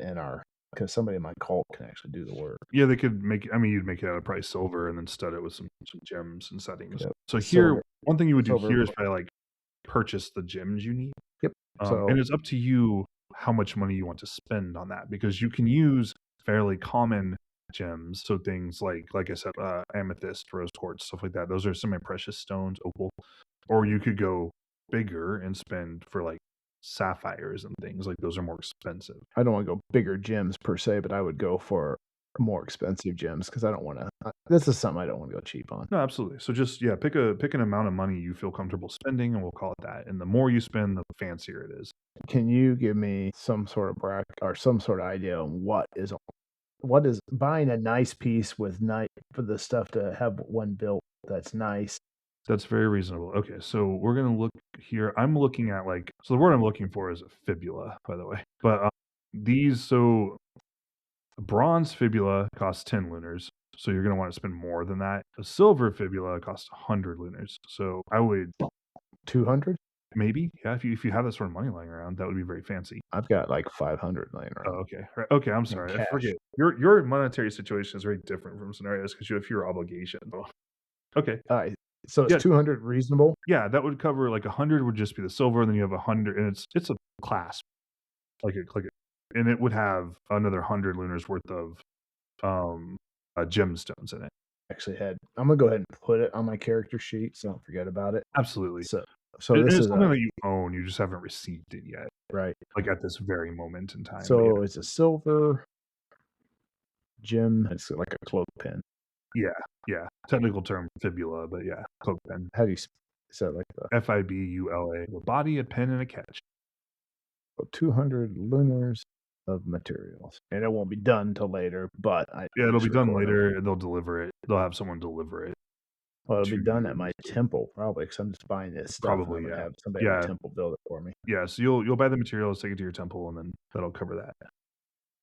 because somebody in my cult can actually do the work. Yeah, they could make it. I mean, you'd make it out of probably silver and then stud it with some gems and settings. Yep. So here, Silver. one thing you would do Silver. here is probably like purchase the gems you need. Yep. And it's up to you how much money you want to spend on that because you can use fairly common gems. So things like I said, amethyst, rose quartz, stuff like that. Those are semi-precious stones, opal. Or you could go bigger and spend for like sapphires and things like those are more expensive. I don't want to go bigger gems per se, but I would go for more expensive gems because I don't want to. This is something I don't want to go cheap on. No, absolutely. So just pick an amount of money you feel comfortable spending, and we'll call it that. And the more you spend, the fancier it is. Can you give me some sort of bracket or some sort of idea on what is buying a nice piece for the stuff to have one built that's nice? That's very reasonable. Okay, so we're gonna look here. I'm looking at so the word I'm looking for is a fibula, by the way. But bronze fibula costs 10 lunars, so you're gonna want to spend more than that. A silver fibula costs 100 lunars, so I would 200. maybe, yeah. If you have that sort of money lying around, that would be very fancy. I've got like 500 laying Oh, around. okay. Right. Okay, I'm sorry. I cash. forget. Your monetary situation is very different from scenarios because you have fewer obligations. Okay. All right. So it's Yeah. 200 reasonable? Yeah, that would cover like 100 would just be the silver, and then you have 100, and it's a clasp, and it would have another 100 lunars worth of gemstones in it. Actually, I'm gonna go ahead and put it on my character sheet so I don't forget about it. Absolutely. So And this it's is something that you own. You just haven't received it yet, right. like at this very moment in time. So it's a silver gem. It's like a cloak pen. Yeah. Technical term fibula, but yeah, cloak pen. How do you say it like that? FIBULA. A body, a pen, and a catch. 200 lunars of materials, and it won't be done till later. But it'll be done later, and they'll deliver it. They'll have someone deliver it. Well, it'll be done at my temple probably because I'm just buying this stuff. Probably, and I'm gonna yeah. have somebody at my temple build it for me. Yeah, so you'll buy the materials, take it to your temple, and then that'll cover that.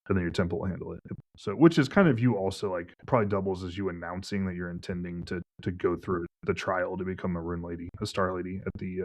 And then your temple will handle it. So, which is kind of you also like probably doubles as you announcing that you're intending to go through the trial to become a rune lady, a star lady at the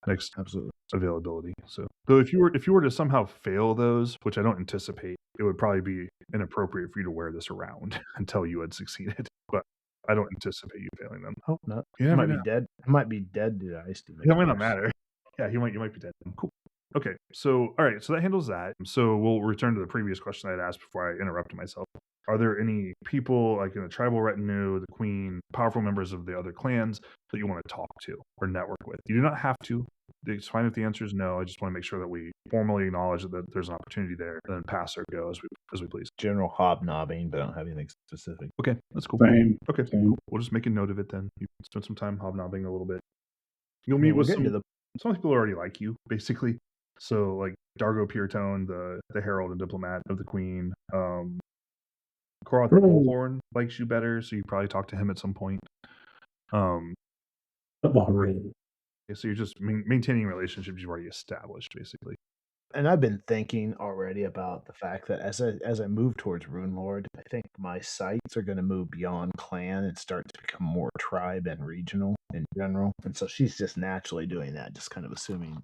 next Absolutely availability. So, though if you were to somehow fail those, which I don't anticipate, it would probably be inappropriate for you to wear this around until you had succeeded. But I don't anticipate you failing them. Hope not. You I never might know. be dead. I might be dead to ice. That might not matter. Yeah, you might be dead. Cool. Okay, so all right, so that handles that. So we'll return to the previous question I'd asked before I interrupted myself. Are there any people like in the tribal retinue, the queen, powerful members of the other clans that you want to talk to or network with? You do not have to. It's fine if the answer is no. I just want to make sure that we formally acknowledge that there's an opportunity there, and then pass or go as we please. General hobnobbing, but I don't have anything specific. Okay, that's cool. Same. Okay, cool. We'll just make a note of it then. You spend some time hobnobbing a little bit. You'll meet with some people who already like you, basically. So like Dargo Puretone, the herald and diplomat of the queen, Koroth the Bullhorn likes you better, so you probably talk to him at some point. So you're just maintaining relationships you've already established, basically. And I've been thinking already about the fact that as I move towards Rune Lord, I think my sights are going to move beyond clan and start to become more tribe and regional in general. And so she's just naturally doing that, just kind of assuming,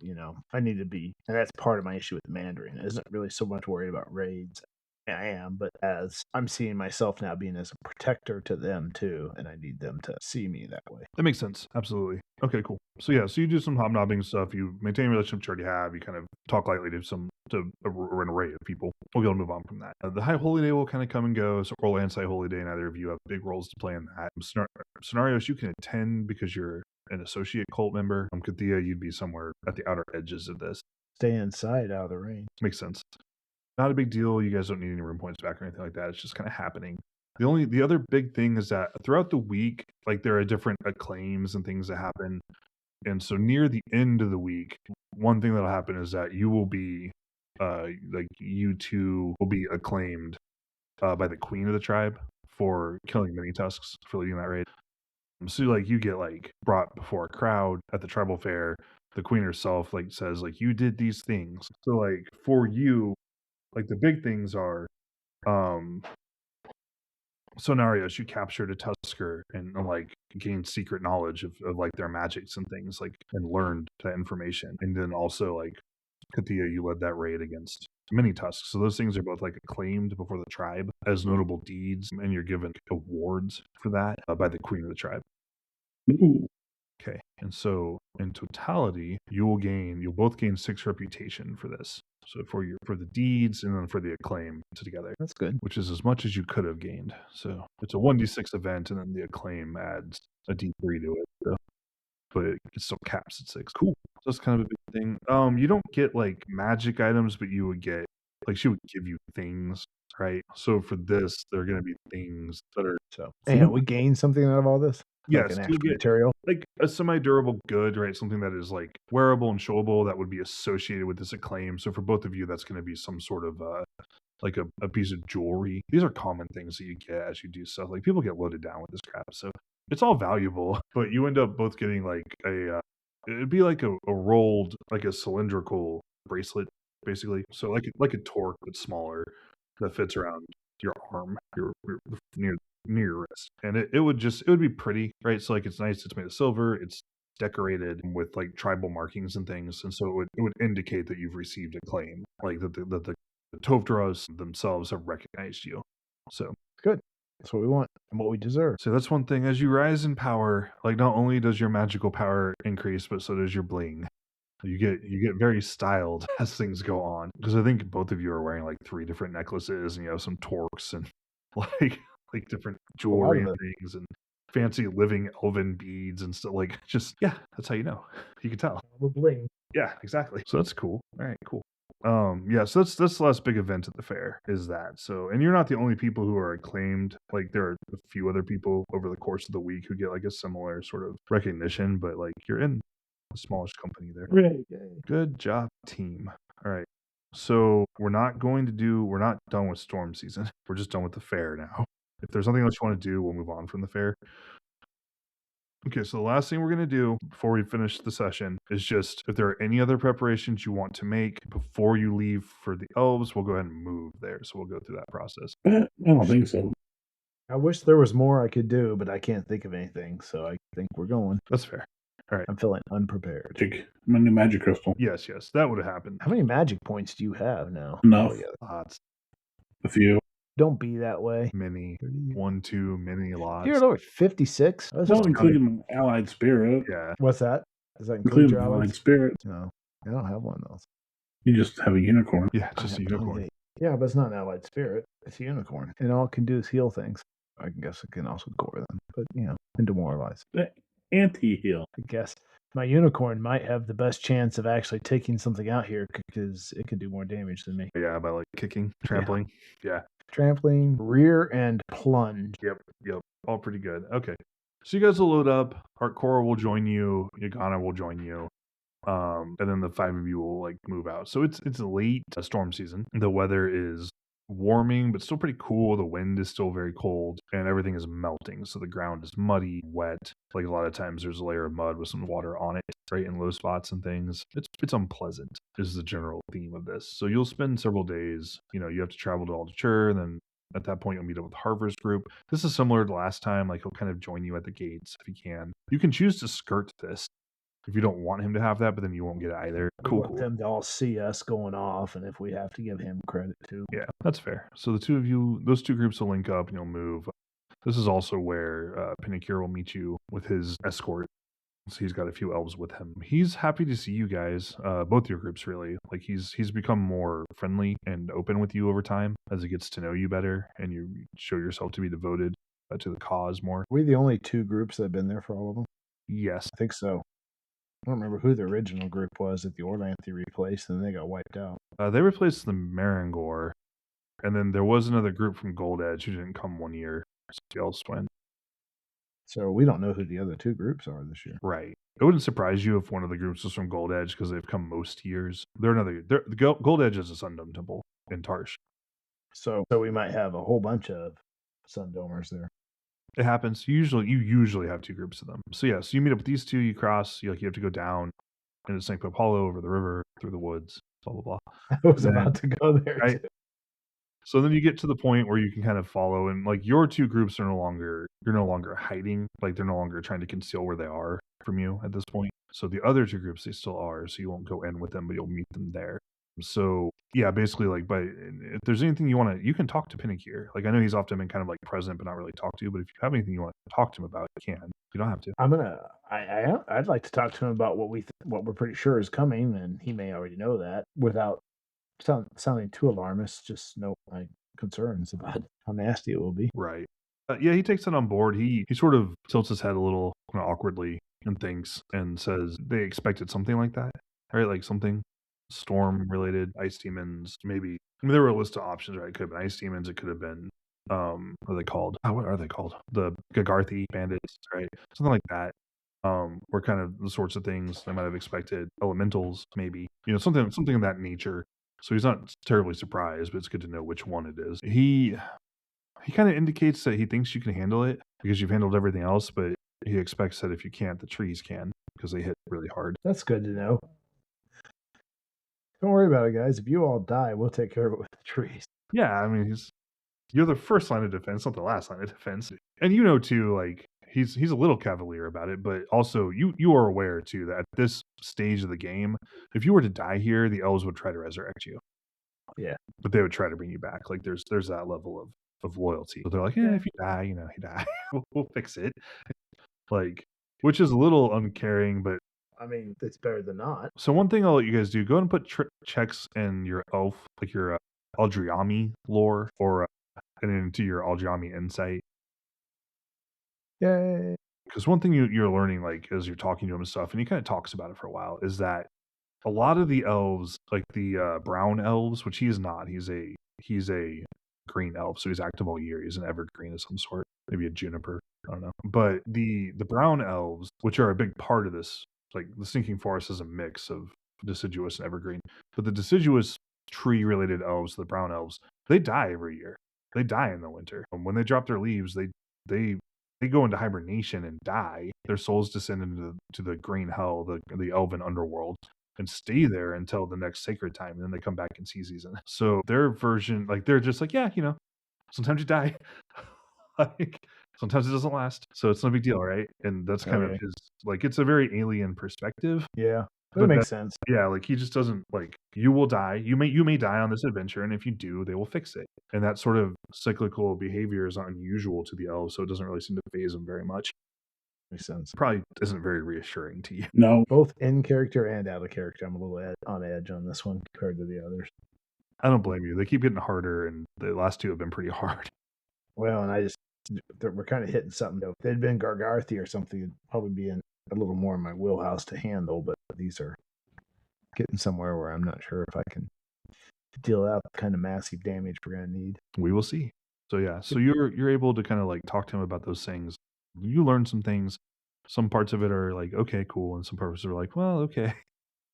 I need to be. And that's part of my issue with Mandarin. I isn't really so much worried about raids. I am, but as I'm seeing myself now being as a protector to them too, and I need them to see me that way. That makes sense. Absolutely. Okay, cool. So yeah, so you do some hobnobbing stuff. You maintain relationships you already have. You kind of talk lightly to an array of people. We'll be able to move on from that. The High Holy Day will kind of come and go. So Oral and High Holy Day, neither of you have big roles to play in that. Scenarios you can attend because you're an associate cult member. Kathia, you'd be somewhere at the outer edges of this. Stay inside, out of the range. Makes sense. Not a big deal. You guys don't need any room points back or anything like that. It's just kind of happening. The other big thing is that throughout the week, like there are different acclaims and things that happen. And so near the end of the week, one thing that'll happen is that you will be, you two will be acclaimed by the queen of the tribe for killing mini tusks, for leading that raid. So you get brought before a crowd at the tribal fair. The queen herself says you did these things. So for you, the big things are, Sonarios, you captured a Tusker and gained secret knowledge of their magics and things and learned that information. And then also Kathia, you led that raid against mini tusks. So those things are both acclaimed before the tribe as notable deeds, and you're given awards for that by the queen of the tribe. Ooh. Okay, and so in totality, you'll both gain 6 reputation for this. So for the deeds and then for the acclaim together. That's good. Which is as much as you could have gained. So it's a 1d6 event, and then the acclaim adds a d3 to it. So, but it still caps at 6. Cool. So that's kind of a big thing. You don't get magic items, but you would get she would give you things, right? So for this, there are going to be things that are And we gain something out of all this. Yes, an you extra get material. a semi-durable good, right? Something that is wearable and showable that would be associated with this acclaim. So for both of you, that's going to be some sort of a piece of jewelry. These are common things that you get as you do stuff. People get loaded down with this crap, so it's all valuable. But you end up both getting it'd be a rolled, a cylindrical bracelet, basically. So like a torque but smaller that fits around your arm, your near your wrist, and it would be pretty, right? So it's nice. It's made of silver. It's decorated with tribal markings and things, and so it would indicate that you've received a claim, that the Tovdros themselves have recognized you. So good. That's what we want and what we deserve. So that's one thing. As you rise in power, not only does your magical power increase, but so does your bling. You get very styled as things go on, because I think both of you are wearing 3 different necklaces, and you have some torques and different jewelry and things and fancy living elven beads and stuff. That's how you know. You can tell. The bling. Yeah, exactly. So that's cool. All right, cool. Yeah, so that's the last big event at the fair is that. So, and you're not the only people who are acclaimed. There are a few other people over the course of the week who get a similar sort of recognition, but you're in a smallish company there. Right. Good job, team. All right. So we're not done with storm season. We're just done with the fair now. If there's something else you want to do, we'll move on from the fair. Okay, so the last thing we're going to do before we finish the session is just, if there are any other preparations you want to make before you leave for the elves, we'll go ahead and move there. So we'll go through that process. I don't think so. I wish there was more I could do, but I can't think of anything. So I think we're going. That's fair. All right. I'm feeling unprepared. My new magic crystal. Yes, that would have happened. How many magic points do you have now? Enough. Lots. A few. Don't be that way. Many. 1, 2, many, lots. You're at 56? That's not including my allied spirit. Yeah. What's that? Does that include your allied spirit? No, I don't have one of those. You just have a unicorn. Yeah, just a unicorn. 28. Yeah, but it's not an allied spirit. It's a unicorn. And all it can do is heal things. I guess it can also gore them, but, and demoralize. Anti-heal. I guess my unicorn might have the best chance of actually taking something out here because it can do more damage than me. Yeah, by kicking, trampling. Yeah. Trampling, rear, and plunge. Yep. All pretty good. Okay. So you guys will load up. Cora will join you. Yagana will join you. And then the 5 of you will move out. So it's late storm season. The weather is warming, but still pretty cool. The wind is still very cold, and everything is melting. So the ground is muddy, wet. Like a lot of times, there's a layer of mud with some water on it, right, in low spots and things. It's unpleasant. Is the general theme of this. So you'll spend several days. You have to travel to Aldatur, and then at that point, you'll meet up with Harvard's group. This is similar to last time. Like he'll kind of join you at the gates if he can. You can choose to skirt this if you don't want him to have that, but then you won't get it either. We want them to all see us going off, and if we have to give him credit too. Yeah, that's fair. So the two of you, those two groups will link up and you'll move. This is also where Pinnacure will meet you with his escort. So he's got a few elves with him. He's happy to see you guys, both your groups really. Like he's become more friendly and open with you over time as he gets to know you better, and you show yourself to be devoted to the cause more. Are we the only two groups that have been there for all of them? Yes, I think so. I don't remember who the original group was that the Orlanthe replaced, and they got wiped out. They replaced the Marangor, and then there was another group from Gold Edge who didn't come one year. Somebody else went. So we don't know who the other two groups are this year. Right. It wouldn't surprise you if one of the groups was from Gold Edge because they've come most years. Gold Edge is a Sundome Temple in Tarsh. So we might have a whole bunch of Sundomers there. It happens. You usually have two groups of them. So yeah, so you meet up with these two, you cross, you have to go down into St. Apollo over the river, through the woods, blah blah blah. I was about to go there right? too. So then you get to the point where you can kind of follow, and like your two groups are you're no longer hiding, like they're no longer trying to conceal where they are from you at this point. So the other two groups, they still are, so you won't go in with them, but you'll meet them there. So yeah, basically like, but if there's anything you want to, you can talk to Pinnacure. Like I know he's often been kind of like present, but not really talk to you. But if you have anything you want to talk to him about, you can. You don't have to. I'd like to talk to him about what we're pretty sure is coming, and he may already know that without sounding too alarmist. Just know my concerns about how nasty it will be. Right. Yeah, he takes it on board. He sort of tilts his head a little awkwardly and thinks and says they expected something like that, right? Like something storm related, ice demons, maybe. I mean, there were a list of options, right? It could have been ice demons. It could have been, what are they called? What are they called? The Gagarthi bandits, right? Something like that. Were kind of the sorts of things they might have expected. Elementals, maybe, something of that nature. So he's not terribly surprised, but it's good to know which one it is. He kind of indicates that he thinks you can handle it because you've handled everything else, but he expects that if you can't, the trees can because they hit really hard. That's good to know. Don't worry about it, guys. If you all die, we'll take care of it with the trees. Yeah, I mean, you're the first line of defense, not the last line of defense. And too, like he's a little cavalier about it, but also you are aware too that at this stage of the game, if you were to die here, the elves would try to resurrect you. Yeah, but they would try to bring you back. Like there's that level of loyalty. So they're like, yeah, if you die, you die. we'll fix it. Like, which is a little uncaring, but I mean, it's better than not. So one thing I'll let you guys do: go ahead and put checks in your elf, like your Aldriami lore, or and into your Aldriami insight. Yay! Because one thing you're learning, like as you're talking to him and stuff, and he kind of talks about it for a while, is that a lot of the elves, like the brown elves, which he is not, he's a green elf, so he's active all year. He's an evergreen of some sort, maybe a juniper, I don't know. But the brown elves, which are a big part of this, like the Stinking Forest is a mix of deciduous and evergreen, but the deciduous tree related elves, the brown elves, they die every year. They die in the winter. When they drop their leaves, they go into hibernation and die. Their souls descend into the green hell, the elven underworld, and stay there until the next sacred time, and then they come back in season. So their version, like they're just like, yeah, sometimes you die. Like sometimes it doesn't last, so it's no big deal, right? And that's kind of his, like, it's a very alien perspective. Yeah, that makes sense. Yeah, like he just doesn't, like, you will die. You may die on this adventure, and if you do, they will fix it. And that sort of cyclical behavior is unusual to the elves, so it doesn't really seem to phase them very much. Makes sense. Probably isn't very reassuring to you. No, both in character and out of character, I'm a little on edge on this one compared to the others. I don't blame you. They keep getting harder, and the last two have been pretty hard. Well, and we're kind of hitting something. If they'd been Gargarthi or something, it'd probably be a little more in my wheelhouse to handle. But these are getting somewhere where I'm not sure if I can deal out the kind of massive damage we're going to need. We will see. So yeah, so you're able to kind of like talk to him about those things. You learn some things. Some parts of it are like, okay, cool, and some parts are like, well, okay.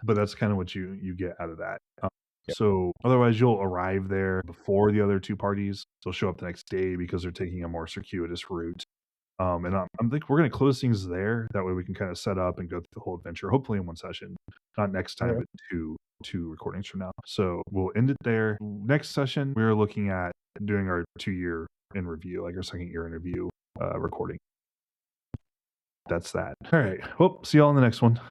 But that's kind of what you get out of that. So otherwise, you'll arrive there before the other two parties. They'll show up the next day because they're taking a more circuitous route. And I'm think we're going to close things there. That way we can kind of set up and go through the whole adventure, hopefully in one session, not next time, Okay. but two recordings from now. So we'll end it there. Next session, we're looking at doing our 2-year in review, like our second year in review recording. That's that. All right. Well, see y'all in the next one.